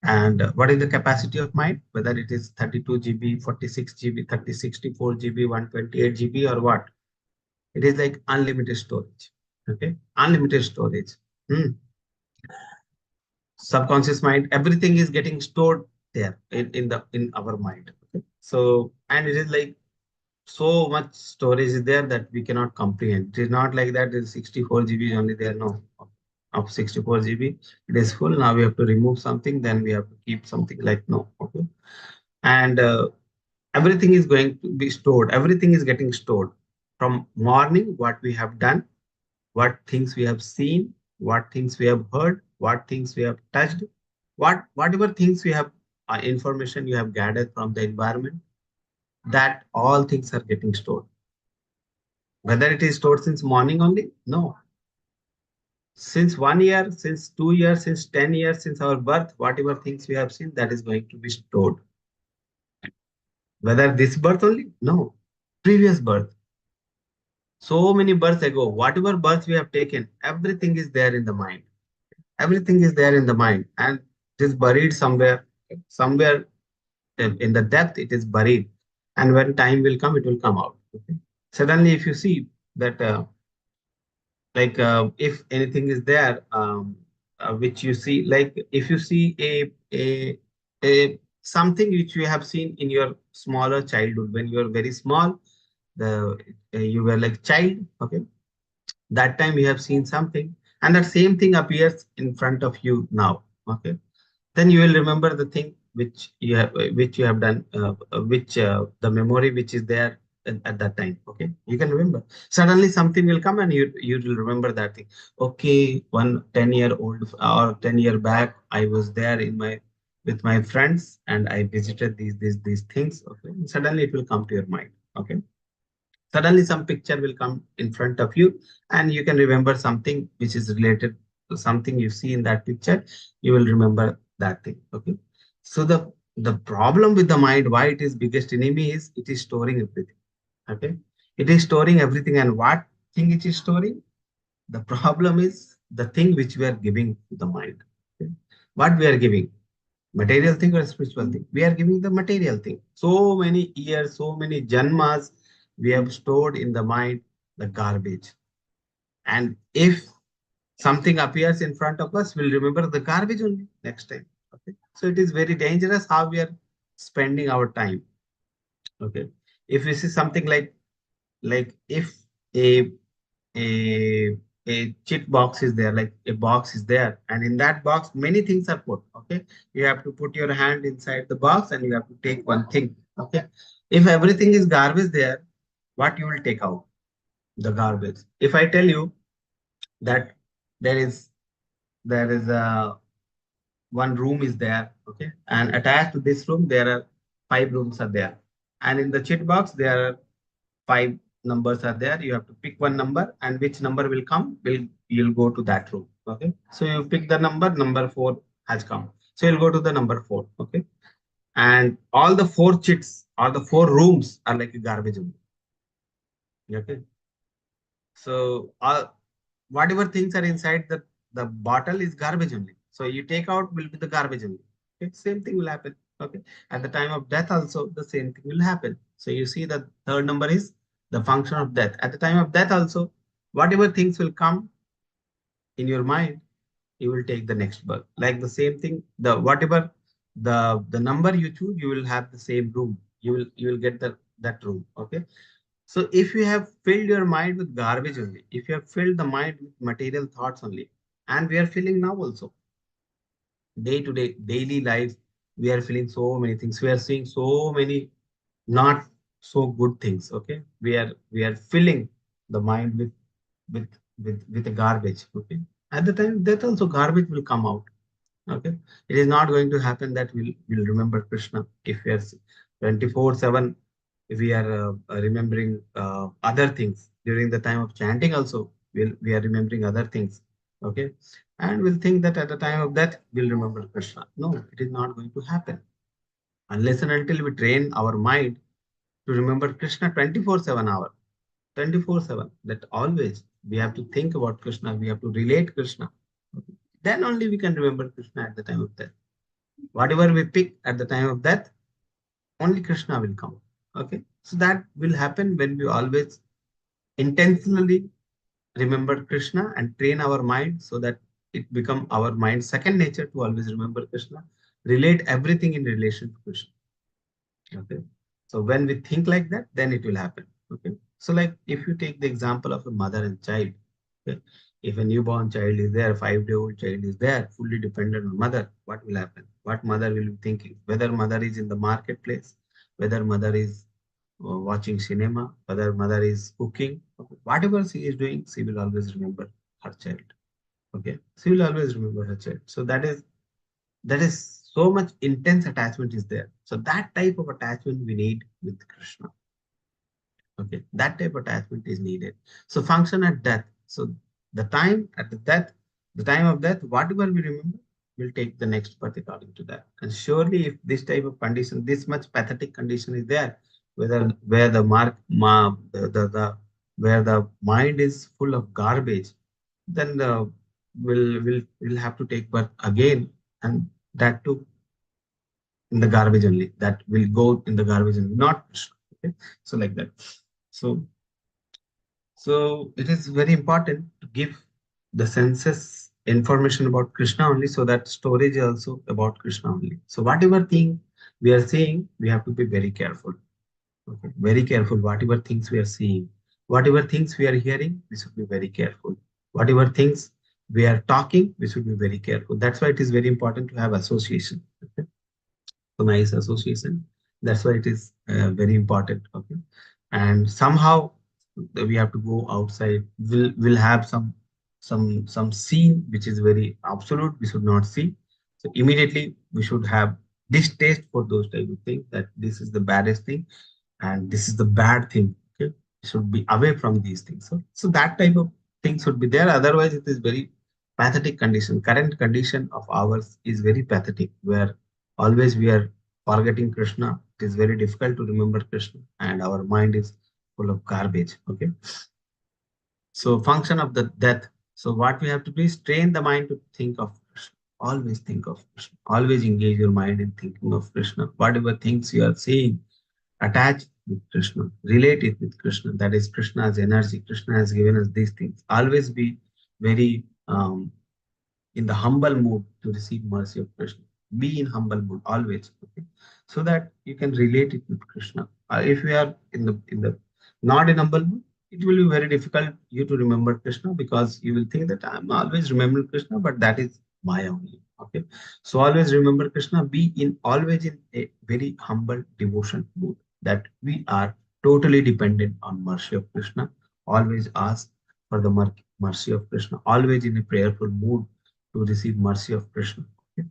And what is the capacity of mind? Whether it is 32 GB, 46 GB, 64 GB, 128 GB, or what? It is like unlimited storage. Okay, unlimited storage. Subconscious mind, everything is getting stored there in our mind. Okay, so and it is like so much storage is there that we cannot comprehend. It is not like that. Is 64 GB is only there. No, of 64 GB, it is full. Now we have to remove something. Then we have to keep something like no. Okay, and everything is going to be stored. Everything is getting stored from morning. What we have done, what things we have seen, what things we have heard, what things we have touched, whatever things we have information you have gathered from the environment, that all things are getting stored. Whether it is stored since morning only? No. Since 1 year, since 2 years, since 10 years, since our birth, whatever things we have seen, that is going to be stored. Whether this birth only? No. Previous birth. So many births ago, whatever birth we have taken, everything is there in the mind. Everything is there in the mind, and it is buried somewhere. Somewhere in the depth, it is buried. And when time will come, it will come out. Okay? Suddenly, if you see that if anything is there which you see, like if you see a something which you have seen in your smaller childhood when you were very small, the you were like child. Okay, that time you have seen something, and that same thing appears in front of you now. Okay, then you will remember the thing which you have done, which the memory which is there at that time. Okay, you can remember. Suddenly something will come and you will remember that thing. Okay, 10-year-old or 10 year back, I was there with my friends and I visited these things. Okay, and suddenly it will come to your mind. Okay, suddenly some picture will come in front of you and you can remember something which is related to something you see in that picture. You will remember that thing. Okay, so the problem with the mind, why it is biggest enemy, is it is storing everything. Okay, it is storing everything. And what thing it is storing? The problem is the thing which we are giving to the mind. Okay? What we are giving, material thing or spiritual thing? We are giving the material thing. So many years, so many janmas we have stored in the mind the garbage. And if something appears in front of us, we'll remember the garbage only next time. Okay, so it is very dangerous how we are spending our time. Okay, if we see something like if a a a chit box is there, like a box is there, and in that box many things are put. Okay, you have to put your hand inside the box and you have to take one thing. Okay, if everything is garbage there, what you will take out? The garbage. If I tell you that there is a one room is there, okay, and attached to this room there are 5 rooms are there, and in the chit box there are 5 numbers are there. You have to pick one number, and which number will come, you'll go to that room. Okay, so you pick the number 4 has come, so you'll go to the number 4. Okay, and all the 4 chits or the 4 rooms are like a garbage only. Okay. So whatever things are inside the bottle is garbage only. So you take out will be the garbage only. Okay. Same thing will happen. Okay. At the time of death also the same thing will happen. So you see the third number is the function of death. At the time of death also, whatever things will come in your mind, you will take the next birth. Like the same thing, the whatever the number you choose, you will have the same room. You will get that room. Okay. So if you have filled your mind with garbage only, if you have filled the mind with material thoughts only, and we are feeling now also, day to day, daily life, we are feeling so many things. We are seeing so many not so good things. Okay, we are filling the mind with with the garbage. Okay, at the time that also garbage will come out. Okay, it is not going to happen that we'll remember Krishna if we are 24/7. If we are remembering other things during the time of chanting also, we are remembering other things. Okay, and we'll think that at the time of death we'll remember Krishna. No, it is not going to happen unless and until we train our mind to remember Krishna 24/7 hour, 24/7. That always we have to think about Krishna. We have to relate Krishna. Okay. Then only we can remember Krishna at the time of death. Whatever we pick at the time of death, only Krishna will come. Okay. So that will happen when we always intentionally remember Krishna and train our mind so that it become our mind's second nature to always remember Krishna, relate everything in relation to Krishna. Okay. So when we think like that, then it will happen. Okay. So like if you take the example of a mother and child, okay, if a newborn child is there, 5-day-old child is there, fully dependent on mother, what will happen? What mother will be thinking? Whether mother is in the marketplace, whether mother is watching cinema, whether mother is cooking, okay, whatever she is doing, she will always remember her child. Okay. She will always remember her child. So that is so much intense attachment is there. So that type of attachment we need with Krishna. Okay, that type of attachment is needed. So function at death. So the time at the death, the time of death, whatever we remember, we'll take the next birth according to that. And surely, if this type of condition, this much pathetic condition is there, where the where the mind is full of garbage, then we'll have to take birth again, and that too in the garbage only. That will go in the garbage only, not Krishna. Okay, so like that. So it is very important to give the senses information about Krishna only, so that storage is also about Krishna only. So whatever thing we are seeing, we have to be very careful. Okay, very careful. Whatever things we are seeing, whatever things we are hearing, we should be very careful. Whatever things we are talking, we should be very careful. That's why it is very important to have association. Okay? So nice association. That's why it is very important. Okay, and somehow we have to go outside. We'll have some scene which is very absolute. We should not see. So immediately we should have distaste for those type of things. That this is the baddest thing, and this is the bad thing. Okay, we should be away from these things. So that type of thing should be there. Otherwise, it is very pathetic condition. Current condition of ours is very pathetic, where always we are forgetting Krishna. It is very difficult to remember Krishna, and our mind is full of garbage. Okay. So function of the death. So what we have to do is train the mind to think of Krishna. Always think of Krishna. Always engage your mind in thinking of Krishna. Whatever things you are seeing, attach with Krishna. Relate it with Krishna. That is Krishna's energy. Krishna has given us these things. Always be very in the humble mood to receive mercy of Krishna. Be in humble mood always, okay? So that you can relate it with Krishna. If you are in the not in humble mood, it will be very difficult you to remember Krishna, because you will think that I'm always remembering Krishna, but that is Maya only. Okay, so always remember Krishna. Be in always in a very humble devotion mood. That we are totally dependent on mercy of Krishna. Always ask for the mercy of Krishna. Always in a prayerful mood to receive mercy of Krishna. Okay?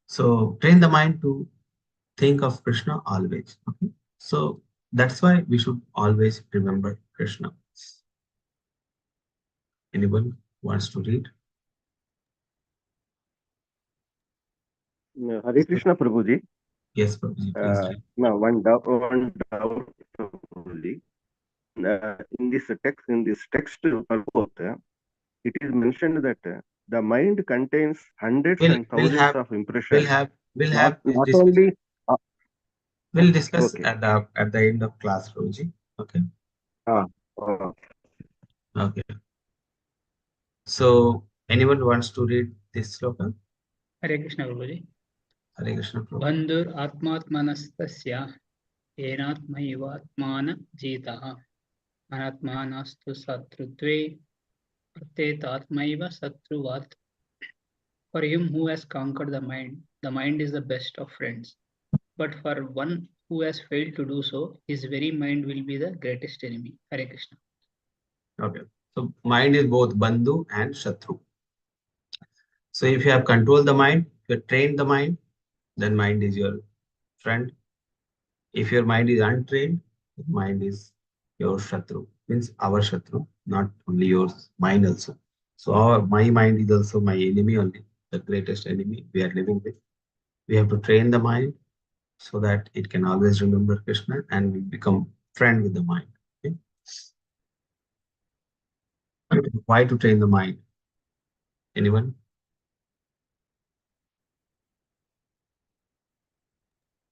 So train the mind to think of Krishna always. Okay? So that's why we should always remember Krishna. Anyone wants to read? Hare Krishna, Prabhuji. Yes, Prabhuji, please read. Now, one doubt, Prabhuji. In this text for both, it is mentioned that the mind contains hundreds and thousands of impressions. We'll Not have this discussion. only. We'll discuss Okay. at the end of class, Prabhuji. Okay. Okay. So, anyone wants to read this sloka? Hare Krishna, Prabhuji. Hare Krishna, Prabhuji. Bandhur atmatmanastasya enatmaivatmana jitaha anatmanastu satrutve artetatmaiva satruvat. For him who has conquered the mind is the best of friends. But for one who has failed to do so, his very mind will be the greatest enemy. Hare Krishna. Okay. So, mind is both bandhu and shatru. So, if you have controlled the mind, you have trained the mind, then mind is your friend. If your mind is untrained, mind is your shatru. Means our shatru, not only yours, mine also. So, my mind is also my enemy only, the greatest enemy we are living with. We have to train the mind so that it can always remember Krishna and we become friend with the mind. Okay? Why to train the mind? Anyone?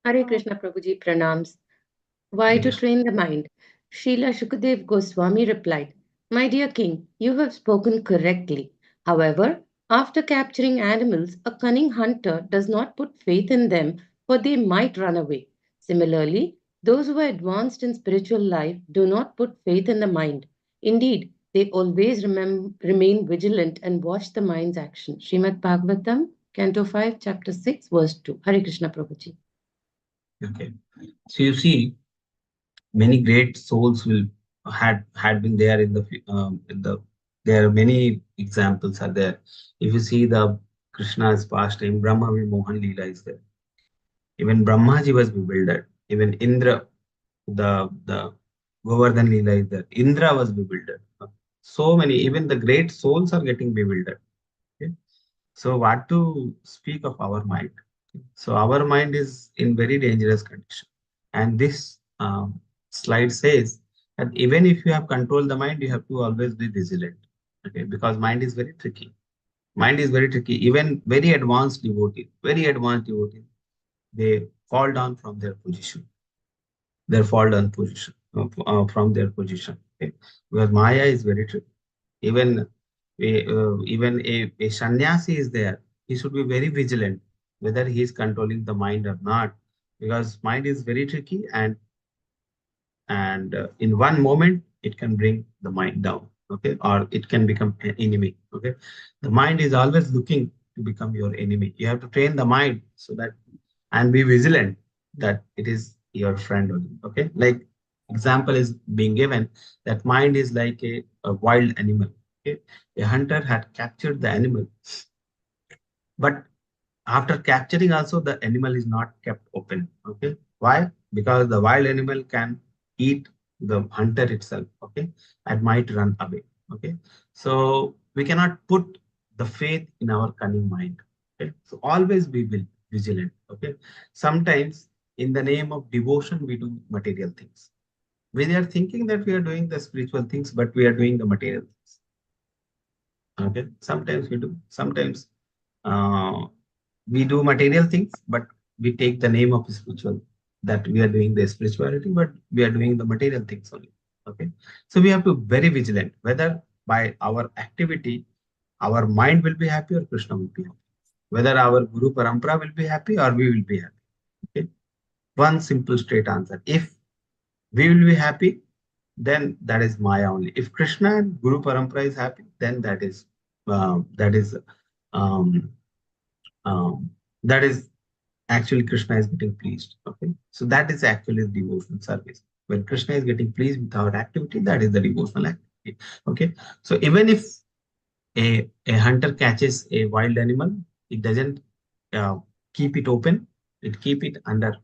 Hare Krishna Prabhuji pranams. Why to train the mind? Srila Shukadev Goswami replied, My dear king, you have spoken correctly. However, after capturing animals, a cunning hunter does not put faith in them, for they might run away. Similarly, those who are advanced in spiritual life do not put faith in the mind. Indeed, they always remain vigilant and watch the mind's action. Srimad Bhagavatam, Canto 5, Chapter 6, Verse 2. Hare Krishna Prabhuji. Okay. So you see, many great souls had been there in the there are many examples are there. If you see the Krishna's pastime, Brahma Vimohan Leela is there. Even Brahmaji was bewildered. Even Indra, the Govardhan Leela is there. Indra was bewildered. So many, even the great souls are getting bewildered. Okay? So what to speak of our mind? So our mind is in very dangerous condition. And this slide says that even if you have controlled the mind, you have to always be vigilant. Okay, because mind is very tricky. Mind is very tricky. Even very advanced devotees, they fall down from their position. They fall down position from their position. Okay? Because Maya is very tricky. Even a sannyasi is there. He should be very vigilant whether he is controlling the mind or not, because mind is very tricky and in one moment it can bring the mind down. Okay, or it can become an enemy. Okay, the mind is always looking to become your enemy. You have to train the mind so that and be vigilant that it is your friend only. Okay, like example is being given that mind is like a wild animal. Okay, a hunter had captured the animal, but after capturing also the animal is not kept open. Okay, why? Because the wild animal can eat the hunter itself. Okay, and might run away. Okay, so we cannot put the faith in our cunning mind. Okay, so always be vigilant. Okay, sometimes in the name of devotion we do material things. We are thinking that we are doing the spiritual things, but we are doing the material things. Okay, sometimes we do. Sometimes uh, we do material things, but we take the name of spiritual, that we are doing the spirituality, but we are doing the material things only. Okay, so we have to be very vigilant whether by our activity our mind will be happy or Krishna will be happy, whether our Guru Parampara will be happy or we will be happy. Okay, one simple straight answer: if we will be happy, then that is Maya only. If Krishna and Guru Parampara is happy, then that is um, um, that is actually Krishna is getting pleased. Okay, so that is actually devotional service. When Krishna is getting pleased with our activity, that is the devotional activity. Okay, so even if a hunter catches a wild animal, it doesn't uh, keep it open. It keep it under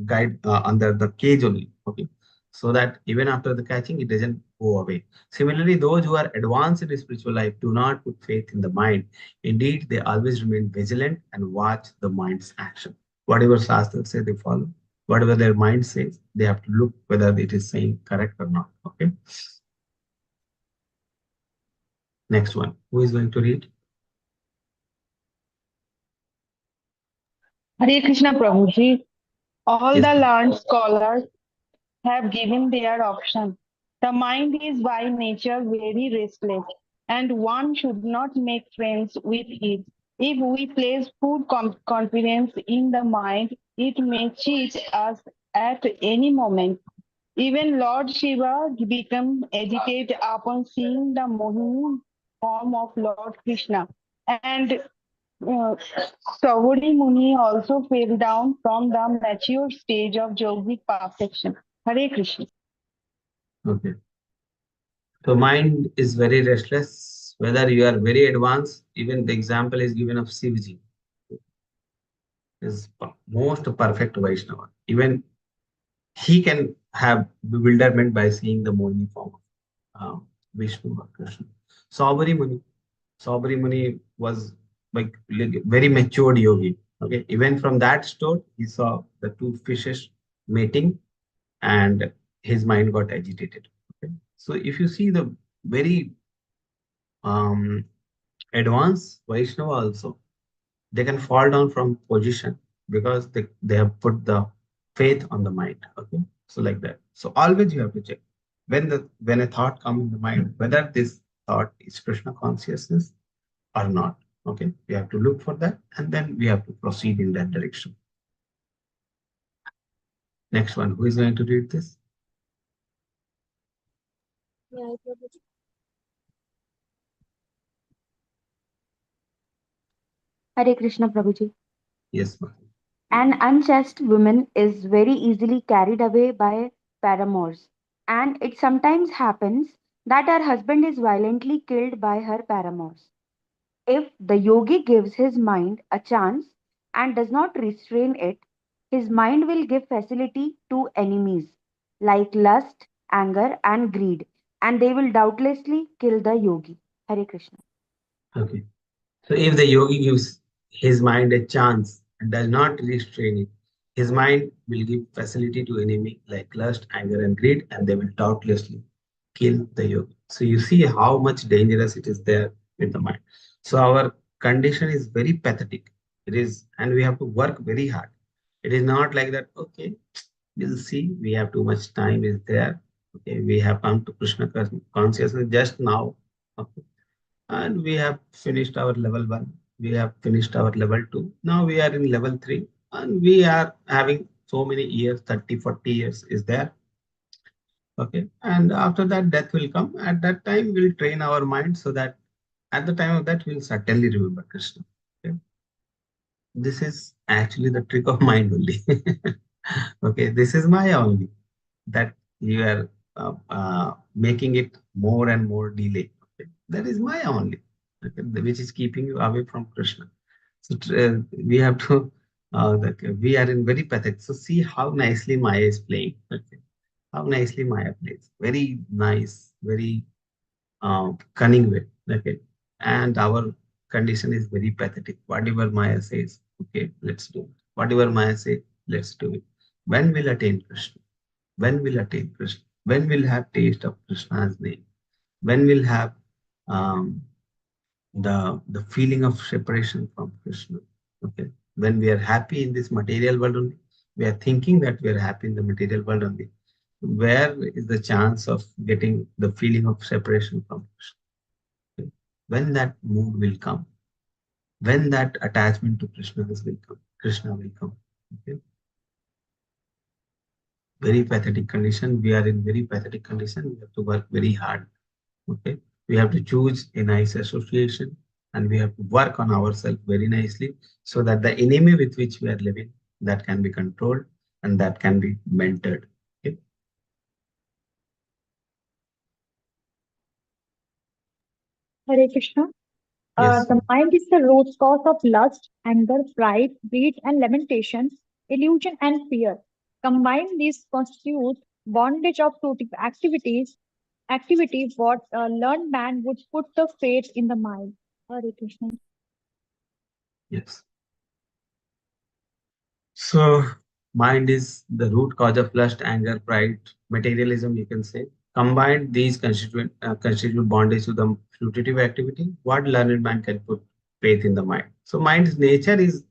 guide under the cage only. Okay, so that even after the catching, it doesn't go away. Similarly, those who are advanced in spiritual life do not put faith in the mind. Indeed, they always remain vigilant and watch the mind's action. Whatever Shastras say, they follow. Whatever their mind says, they have to look whether it is saying correct or not. Okay. Next one. Who is going to read? Hare Krishna Prabhuji. All Yes, the ma'am. learned scholars have given their option. The mind is by nature very restless, and one should not make friends with it. If we place full confidence in the mind, it may cheat us at any moment. Even Lord Shiva became agitated upon seeing the Mohini form of Lord Krishna, and Sauri Muni also fell down from the mature stage of yogic perfection. Hare Krishna. Okay. So mind is very restless. Whether you are very advanced, even the example is given of Shivji, is most perfect Vaishnava. Even he can have bewilderment by seeing the Mohini form of Vishnu or Krishna. Saubari Muni. Saubari Muni was like very matured yogi. Okay, even from that store, he saw the two fishes mating, and his mind got agitated. Okay, so if you see the very um, advanced Vaishnava also, they can fall down from position because they have put the faith on the mind. Okay, so like that. So always you have to check when a thought comes in the mind, whether this thought is Krishna consciousness or not. Okay, we have to look for that, and then we have to proceed in that direction. Next one, who is going to read this? Hare Krishna Prabhuji. Yes, ma'am. An unchaste woman is very easily carried away by paramours, and it sometimes happens that her husband is violently killed by her paramours. If the yogi gives his mind a chance and does not restrain it, his mind will give facility to enemies like lust, anger, and greed, and they will doubtlessly kill the yogi. Hare Krishna. Okay. So if the yogi gives his mind a chance and does not restrain it, his mind will give facility to enemy like lust, anger, and greed, and they will doubtlessly kill the yogi. So you see how much dangerous it is there with the mind. So our condition is very pathetic. It is, and we have to work very hard. It is not like that, okay, we'll see, we have too much time is there. Okay, we have come to Krishna consciousness just now. Okay, and we have finished our level 1, we have finished our level 2, now we are in level 3, and we are having so many years, 30, 40 years is there. Okay, and after that death will come. At that time we'll train our mind so that at the time of that we'll certainly remember Krishna. Okay, this is actually the trick of mind only. Okay, this is Maya only, that you are making it more and more delay. Okay? That is Maya only, okay, which is keeping you away from Krishna. So we have to, we are in very pathetic. So see how nicely Maya is playing. Okay? How nicely Maya plays. Very nice, very cunning way. Okay, and our condition is very pathetic. Whatever Maya says, okay, let's do it. Whatever Maya says, let's do it. When will attain Krishna? When will attain Krishna? When will have taste of Krishna's name? When will have um, the feeling of separation from Krishna? Okay, when we are happy in this material world only, we are thinking that we are happy in the material world only. Where is the chance of getting the feeling of separation from Krishna? Okay. When that mood will come, when that attachment to Krishna will come, Krishna will come. Okay. Very pathetic condition. We are in very pathetic condition. We have to work very hard. Okay, we have to choose a nice association, and we have to work on ourselves very nicely so that the enemy with which we are living, that can be controlled and that can be mentored. Okay. Hare Krishna. Yes. The mind is the root cause of lust, anger, pride, greed, and lamentation, illusion, and fear. Combine these constitute bondage of fruitive activity what a learned man would put the faith in the mind. Hare Krishna. Yes. So mind is the root cause of lust, anger, pride, materialism, you can say. Combined, these constitute bondage to the fruitive activity. What learned man can put faith in the mind. So mind's nature is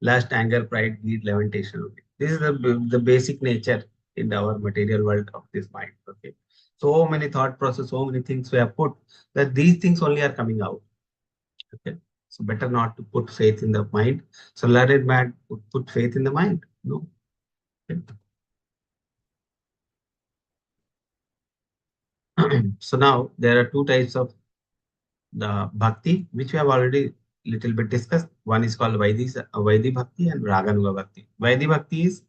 lust, anger, pride, greed, lamentation. Okay. This is the basic nature in our material world of this mind. Okay. So many thought process, so many things we have put that these things only are coming out. Okay. So better not to put faith in the mind. So learned man would put faith in the mind. No. So now there are two types of the bhakti, which we have already little bit discussed. One is called Vaidhi Bhakti and Raganuga Bhakti. Vaidhi Bhakti is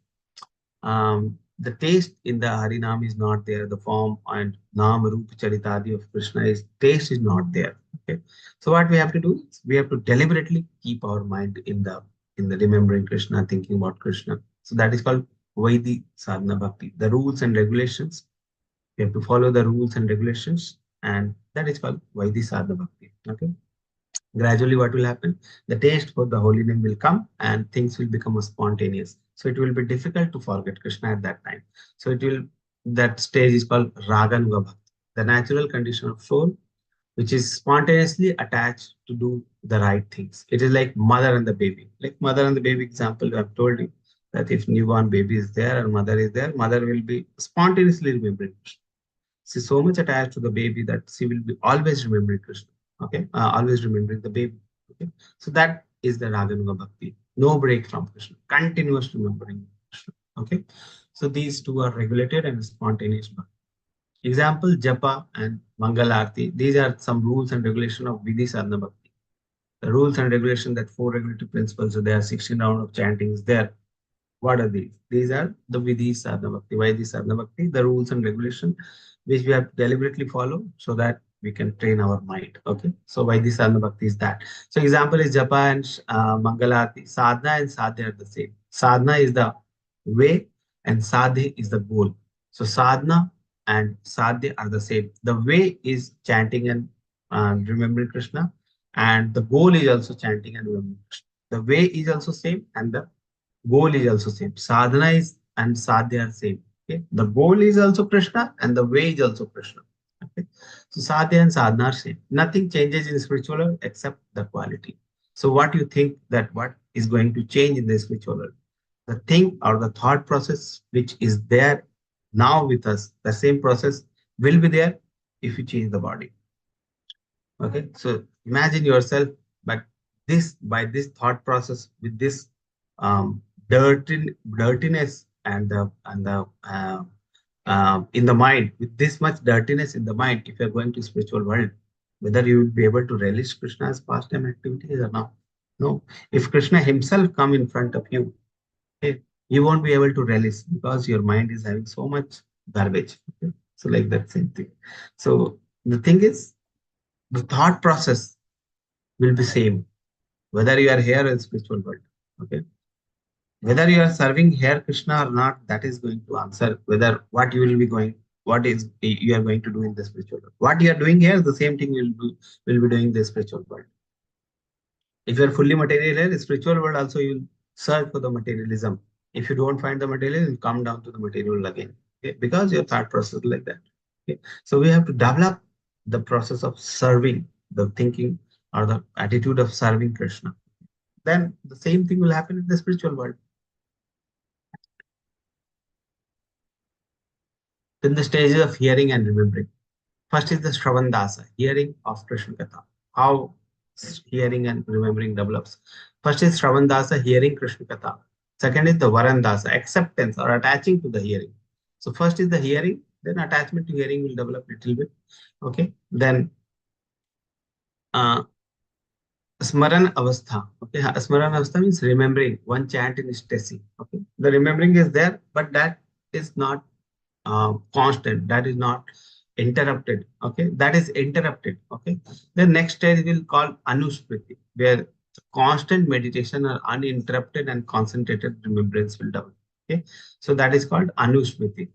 the taste in the Harinam is not there. The form and Nam Rupa Charitadi of Krishna is taste is not there. Okay. So what we have to do is we have to deliberately keep our mind in the remembering Krishna, thinking about Krishna. So that is called Vaidhi Sadhana Bhakti. The rules and regulations. We have to follow the rules and regulations, and that is called Vaidhi Sadhana Bhakti. Okay. Gradually, what will happen? The taste for the holy name will come and things will become spontaneous. So it will be difficult to forget Krishna at that time. So that stage is called Raganuga Bhakti, the natural condition of soul, which is spontaneously attached to do the right things. It is like mother and the baby. Like mother and the baby example, I have told you that if newborn baby is there and mother is there, mother will be spontaneously remembering Krishna. She's so much attached to the baby that she will be always remembering Krishna. Okay, always remembering the baby. Okay, so that is the Raganuga Bhakti. No break from Krishna, continuous remembering Krishna. Okay, so these two are regulated and spontaneous bhakti. Example, Japa and Mangalarti. These are some rules and regulation of Vidhi Sadhana Bhakti. The rules and regulation, that four regulative principles, so there are 16 rounds of chanting is there. What are these? These are the Vidhi Sadhana Bhakti. Why the Sadhana Bhakti? The rules and regulation which we have to deliberately follow so that we can train our mind. Okay. So why the Sadhana Bhakti is that. So example is Japa and Mangalarti. Sadhana and Sadhya are the same. Sadhana is the way and Sadhya is the goal. So sadhana and Sadhya are the same. The way is chanting and remembering Krishna, and the goal is also chanting and remembering Krishna. The way is also same and the goal is also same. Sadhana is and sadhya are same. Okay. The goal is also Krishna and the way is also Krishna. Okay. So sadhya and sadhana are same. Nothing changes in spiritual world except the quality. So what you think that what is going to change in the spiritual world? The thing or the thought process which is there now with us, the same process will be there if you change the body. Okay. So imagine yourself, but by this thought process with this dirtiness and in the mind, with this much dirtiness in the mind, if you're going to spiritual world, whether you will be able to relish Krishna's pastime activities or not. No. If Krishna himself come in front of you, okay, you won't be able to relish because your mind is having so much garbage. Okay? So like that same thing. So the thing is, the thought process will be same whether you are here in spiritual world. Okay. Whether you are serving here Krishna or not, that is going to answer whether what you will be going, what is you are going to do in the spiritual world. What you are doing here, the same thing you will be doing in the spiritual world. If you are fully material here, spiritual world also you will search for the materialism. If you don't find the material, you come down to the material again. Okay? Because your thought process is like that. Okay? So we have to develop the process of serving, the thinking or the attitude of serving Krishna. Then the same thing will happen in the spiritual world. Then the stages of hearing and remembering. First is the Shravandasa, hearing of Krishna Katha. How hearing and remembering develops. First is Shravandasa, hearing Krishna Katha. Second is the Varandasa, acceptance or attaching to the hearing. So first is the hearing, then attachment to hearing will develop a little bit. Okay. Then Smaran Avastha. Okay. Smaran Avastha means remembering. One chant in ecstasy. Okay. The remembering is there, but that is not constant, that is not interrupted. Okay, that is interrupted. Okay, the next stage will call anusmriti, where constant meditation or uninterrupted and concentrated remembrance will develop. Okay, so that is called anusmriti,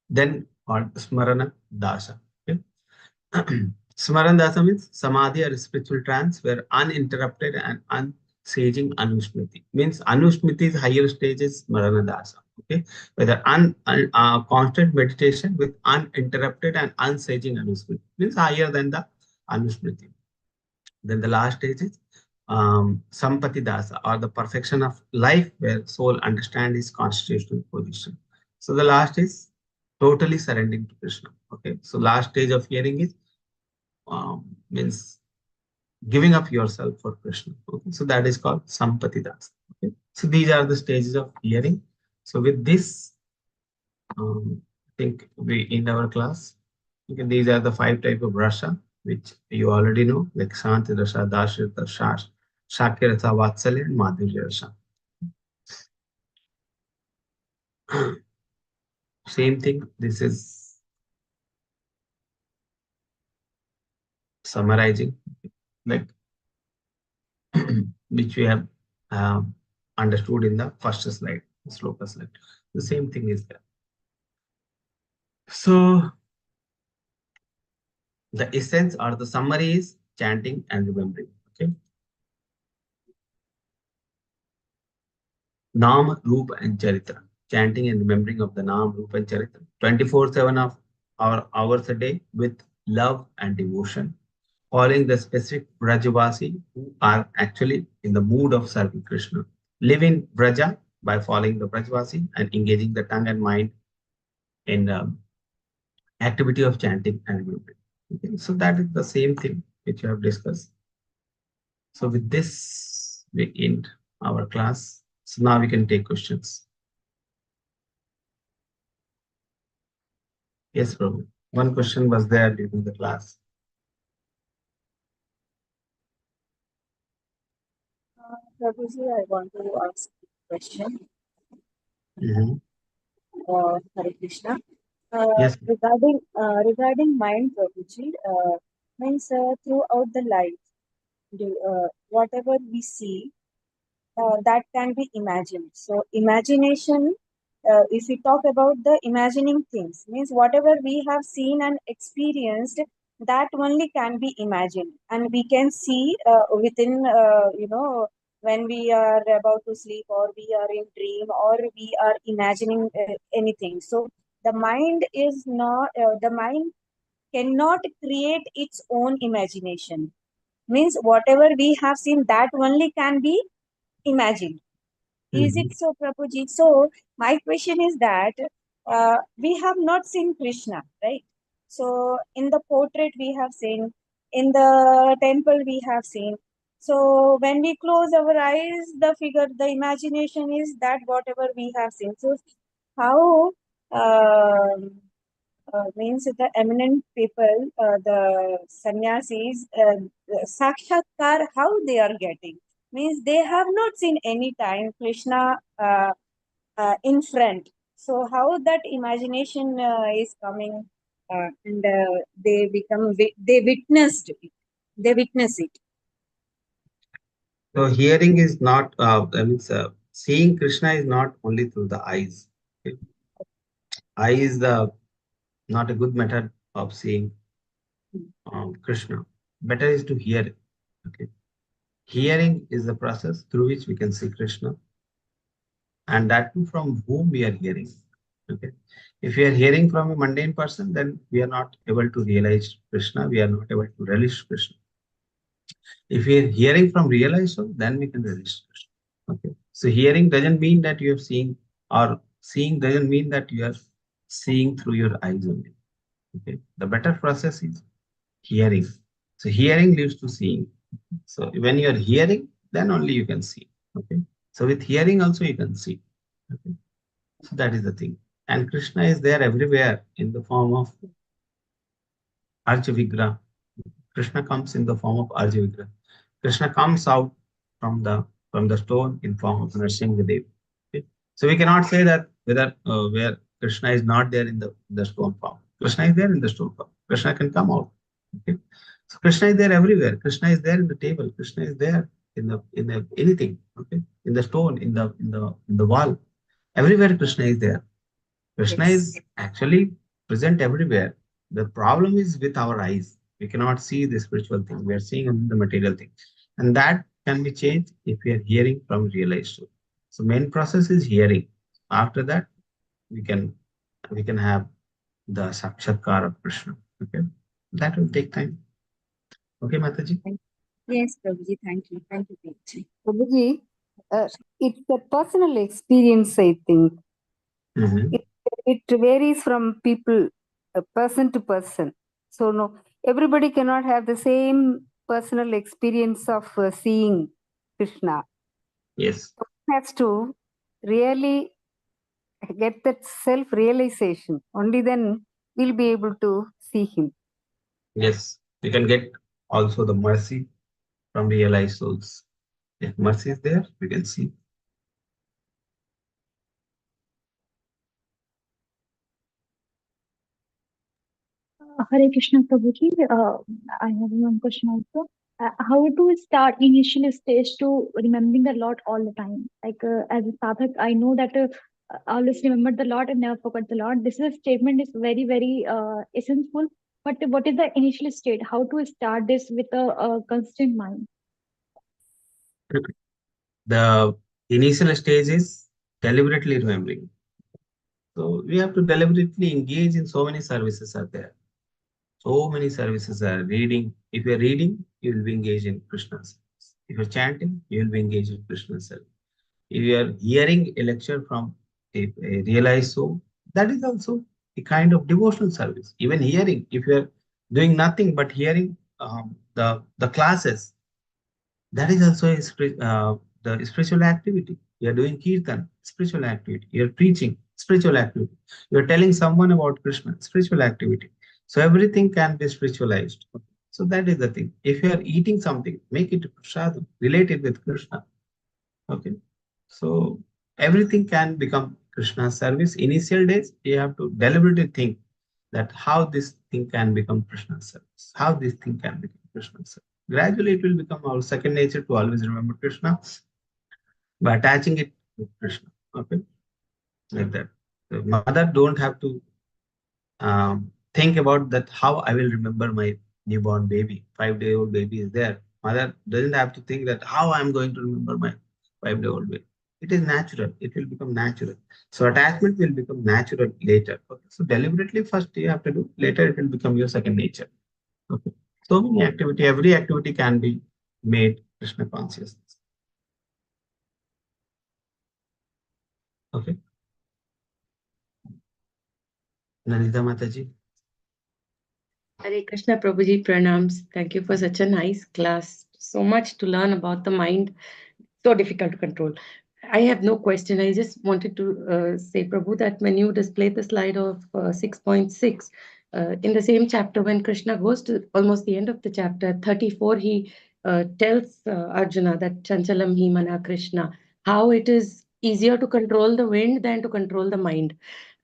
then called smarana dasa. Okay. Smarana dasa means samadhi or spiritual trance where uninterrupted and saging Anusmriti. Means Anusmriti's higher stage is Maranadasa. Okay, whether constant meditation with uninterrupted and unsaging Anusmriti means higher than the Anusmriti. Then the last stage is Sampati Dasa, or the perfection of life, where soul understands its constitutional position. So the last is totally surrendering to Krishna. Okay, so last stage of hearing is means giving up yourself for Krishna. Okay, so that is called Sampati Dasa. Okay, so these are the stages of hearing. So with this, I think we end our class. Okay, these are the 5 types of rasa, which you already know, like Shanti rasa, Dashrita rasa, Shakya rasa, Vatsalya, and Madhurya rasa. Same thing, this is summarizing, like which we have understood in the first slide, Sloka slide. The same thing is there. So the essence or the summary is chanting and remembering. Okay. Naam, Roop, and Charitra. Chanting and remembering of the Naam, Roop, and Charitra. 24/7 of our hours a day with love and devotion. Following the specific Brajavasi who are actually in the mood of serving Krishna. Live in Braja by following the Brajavasi and engaging the tongue and mind in activity of chanting and remembering. Okay. So that is the same thing which you have discussed. So with this, we end our class. So now we can take questions. Yes, Prabhu. One question was there during the class. Prabhuji, I want to ask a question. Hare Krishna. Yes. Regarding mind, Prabhuji, means throughout the life, whatever we see, that can be imagined. So imagination, if we talk about the imagining things, means whatever we have seen and experienced, that only can be imagined, and we can see within, when we are about to sleep, or we are in dream, or we are imagining anything. So the mind is not, the mind cannot create its own imagination. Means whatever we have seen, that only can be imagined. Is it so, Prabhuji? So my question is that we have not seen Krishna, right? So in the portrait we have seen, in the temple we have seen. So when we close our eyes, the figure, the imagination is that whatever we have seen. So how means the eminent people, the sannyasis, sakshatkar, how they are getting? Means they have not seen any time Krishna in front. So how that imagination is coming, and they become, they witnessed it. They witness it. So hearing is not, seeing Krishna is not only through the eyes. Okay? Eye is not a good method of seeing Krishna. Better is to hear it. Okay. Hearing is the process through which we can see Krishna, and that too from whom we are hearing. Okay. If we are hearing from a mundane person, then we are not able to realize Krishna. We are not able to relish Krishna. If we are hearing from realized soul, then we can relish Krishna. Okay. So hearing doesn't mean that you are seeing, or seeing doesn't mean that you are seeing through your eyes only. Okay. The better process is hearing. So hearing leads to seeing. So when you are hearing, then only you can see. Okay. So with hearing also you can see. Okay. So that is the thing. And Krishna is there everywhere in the form of Arja Vigraha. Krishna comes in the form of Arja Vigraha. Krishna comes out from the stone in form of Nrsimhadev. Okay. So we cannot say that whether where Krishna is not there in the stone form. Krishna is there in the stone form. Krishna can come out. Okay. So Krishna is there everywhere. Krishna is there in the table. Krishna is there in the anything. Okay. In the stone, in the wall. Everywhere Krishna is there. Krishna is actually present everywhere. The problem is with our eyes. We cannot see the spiritual thing. We are seeing only the material thing. And that can be changed if we are hearing from realized soul. So main process is hearing. After that, we can have the Sakshatkar of Krishna. Okay, that will take time. Okay, Mataji. Yes, Prabhuji, thank you. Thank you, Prabhuji. Prabhuji, it's a personal experience, I think. It varies from people, person to person. So no, everybody cannot have the same personal experience of seeing Krishna. Yes. One has to really get that self-realization. Only then we'll be able to see him. Yes, we can get also the mercy from realized souls. If mercy is there, we can see. Hare Krishna Prabhuji, I have one question also. How to start initial stage to remembering the Lord all the time? Like as a sadhak, I know that always remember the Lord and never forget the Lord. This is a statement is very, very essential. But what is the initial state? How to start this with a constant mind? The initial stage is deliberately remembering. So we have to deliberately engage in so many services are there. So many services are reading. If you're reading, you will be engaged in Krishna's service. If you're chanting, you will be engaged in Krishna's service. If you are hearing a lecture from a realized soul, that is also a kind of devotional service. Even hearing, if you are doing nothing but hearing the classes, that is also the spiritual activity. You are doing kirtan, spiritual activity. You are preaching, spiritual activity. You are telling someone about Krishna, spiritual activity. So everything can be spiritualized. So that is the thing. If you are eating something, make it prasadam, relate it with Krishna. Okay. So everything can become Krishna's service. Initial days, you have to deliberately think that how this thing can become Krishna's service, how this thing can become Krishna's service. Gradually, it will become our second nature to always remember Krishna by attaching it with Krishna. Okay, like that. The mother don't have to think about that how I will remember my newborn baby. 5-day-old baby is there. Mother doesn't have to think that how I'm going to remember my 5-day-old baby. It is natural. It will become natural. So attachment will become natural later. Okay. So deliberately first you have to do. Later it will become your second nature. Okay. So many activity. Every activity can be made Krishna consciousness. Okay. Nanita Mataji. Hare Krishna Prabhuji, pranams. Thank you for such a nice class. So much to learn about the mind. So difficult to control. I have no question. I just wanted to say, Prabhu, that when you displayed the slide of 6.6, in the same chapter, when Krishna goes to almost the end of the chapter, 34, he tells Arjuna that Chanchalam hi mana Krishna, how it is easier to control the wind than to control the mind.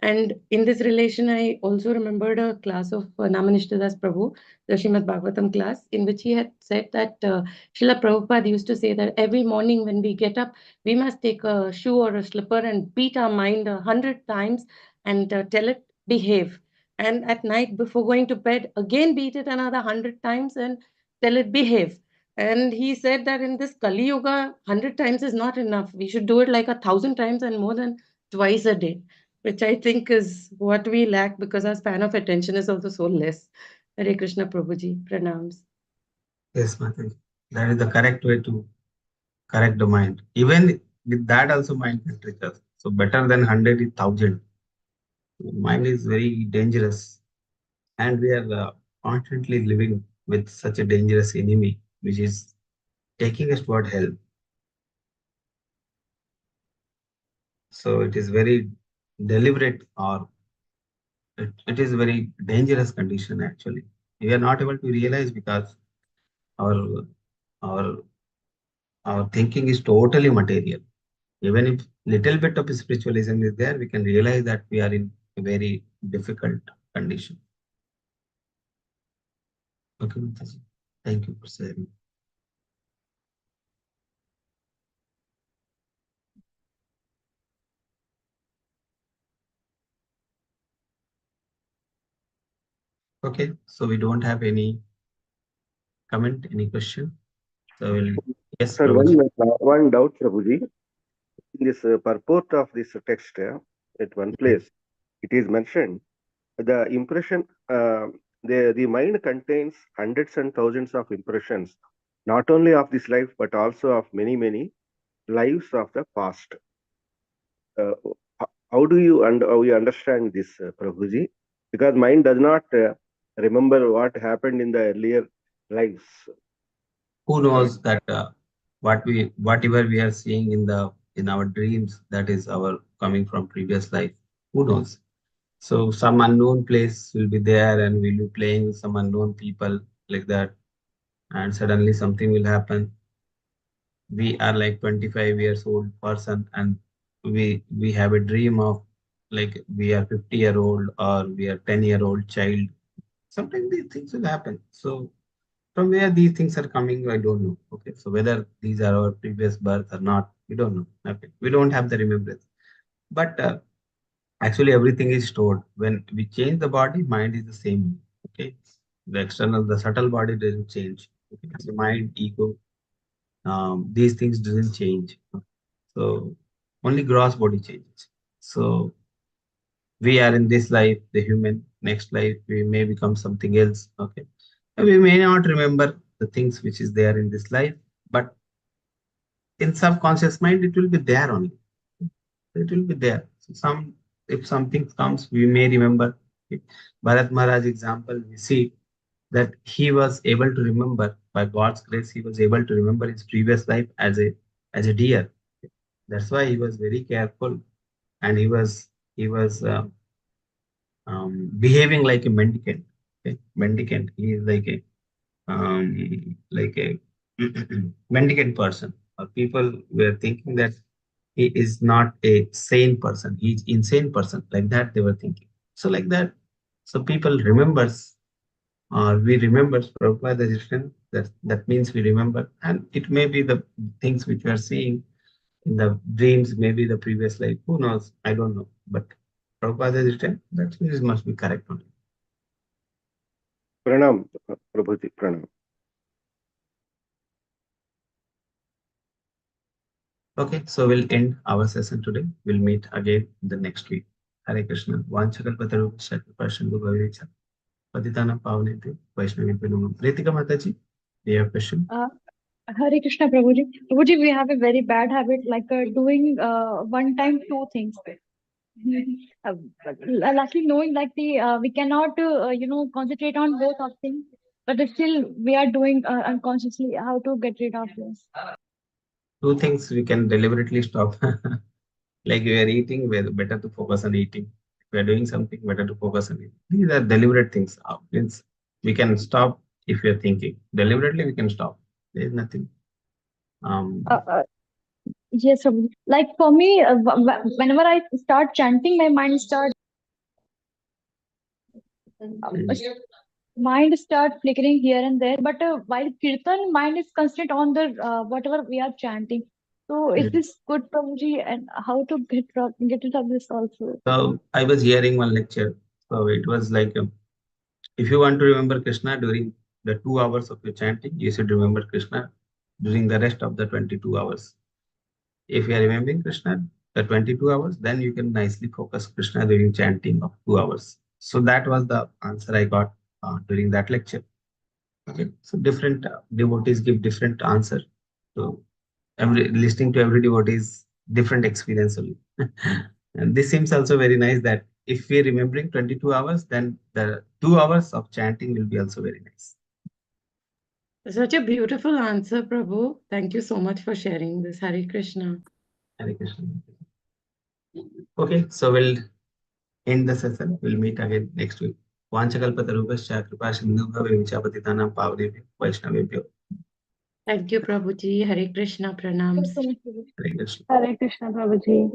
And in this relation, I also remembered a class of Namanishtadas Prabhu, the Srimad Bhagavatam class, in which he had said that Srila Prabhupada used to say that every morning when we get up, we must take a shoe or a slipper and beat our mind 100 times and tell it, behave. And at night, before going to bed, again beat it another 100 times and tell it, behave. And he said that in this Kali Yuga, 100 times is not enough. We should do it like 1,000 times and more than twice a day, which I think is what we lack because our span of attention is also so less. Hare Krishna Prabhuji, pranams. Yes, Mataji. That is the correct way to correct the mind. Even with that also mind can trick us. So better than 100 is 1,000. Mind is very dangerous. And we are constantly living with such a dangerous enemy, which is taking us toward hell. So it is very deliberate or it is a very dangerous condition actually. We are not able to realize because our our our thinking is totally material. Even if little bit of spiritualism is there, we can realize that we are in a very difficult condition. Okay, Mataji. Thank you for sharing. Okay, so we don't have any comment, any question. So we'll Yes, Sir, Prabhuji. one doubt, Prabhuji. In this purport of this text, at one place, it is mentioned the impression, the mind contains hundreds and thousands of impressions, not only of this life, but also of many, many lives of the past. How do you understand this, Prabhuji? Because mind does not remember what happened in the earlier lives. Who knows that whatever we are seeing in our dreams, that is our coming from previous life. Who knows? So some unknown place will be there, and we'll be playing with some unknown people like that, and suddenly something will happen. We are like 25 years old person, and we have a dream of like we are 50-year-old or we are 10-year-old child. Sometimes these things will happen. So from where these things are coming, I don't know. Okay, so whether these are our previous birth or not, we don't know. Okay, we don't have the remembrance. But actually, everything is stored. When we change the body, mind is the same. Okay, the subtle body doesn't change. Okay? So mind, ego, these things doesn't change. So only gross body changes. So we are in this life, the human. Next life, we may become something else. Okay, we may not remember the things which is there in this life, but in subconscious mind, it will be there only. It will be there. So if something comes, we may remember. Bharat Maharaj example, we see that he was able to remember by God's grace. He was able to remember his previous life as a deer. That's why he was very careful, and he was behaving like a mendicant. Okay? Mendicant. He is like a mendicant person. Or people were thinking that he is not a sane person. He's insane person. Like that they were thinking. So like that. So people remembers, or we remember Prabhupada is written. That means we remember, and it may be the things which we are seeing in the dreams, maybe the previous life. Who knows? I don't know. But Prabhupada is written. That means it must be correct only. Pranam, Prabhuji, Pranam. Okay, so we'll end our session today. We'll meet again the next week. Hare Krishna. Vanchakalpatarupacha Kripashindu Bhavecha. Patitana Pavanete Vaishnavi Pinamam. Ritika Mataji, do you have a question? Hare Krishna, Prabhuji. Prabhuji, we have a very bad habit like doing one time two things. Luckily, knowing like we cannot concentrate on both of things, but still we are doing unconsciously. How to get rid of this? Two things we can deliberately stop. Like we are eating, we're better to focus on eating. If we are doing something, better to focus on it. These are deliberate things. Means we can stop if we are thinking. Deliberately, we can stop. There is nothing. Yes, Prabhuji. Like for me, whenever I start chanting, my mind starts flickering here and there. But while kirtan, mind is constant on the whatever we are chanting. So is this good, Prabhuji? And how to get rid of this also? So I was hearing one lecture. So it was like, if you want to remember Krishna during the 2 hours of your chanting, you should remember Krishna during the rest of the 22 hours. If you are remembering Krishna the 22 hours, then you can nicely focus Krishna during chanting of 2 hours. So that was the answer I got during that lecture. Okay, so different devotees give different answer. So listening to every devotee is different experience only. And this seems also very nice that if we are remembering 22 hours, then the 2 hours of chanting will be also very nice. Such a beautiful answer, Prabhu. Thank you so much for sharing this. Hare Krishna. Hare Krishna. Okay, so we'll end the session. We'll meet again next week. Vanchakalpatarubhascha Kripasindubhavacha Patitanam Pavanebhyo Vaishnavebhyo. Thank you, Prabhuji. Hare Krishna. Pranams. Hare Krishna. Hare Krishna, Prabhuji.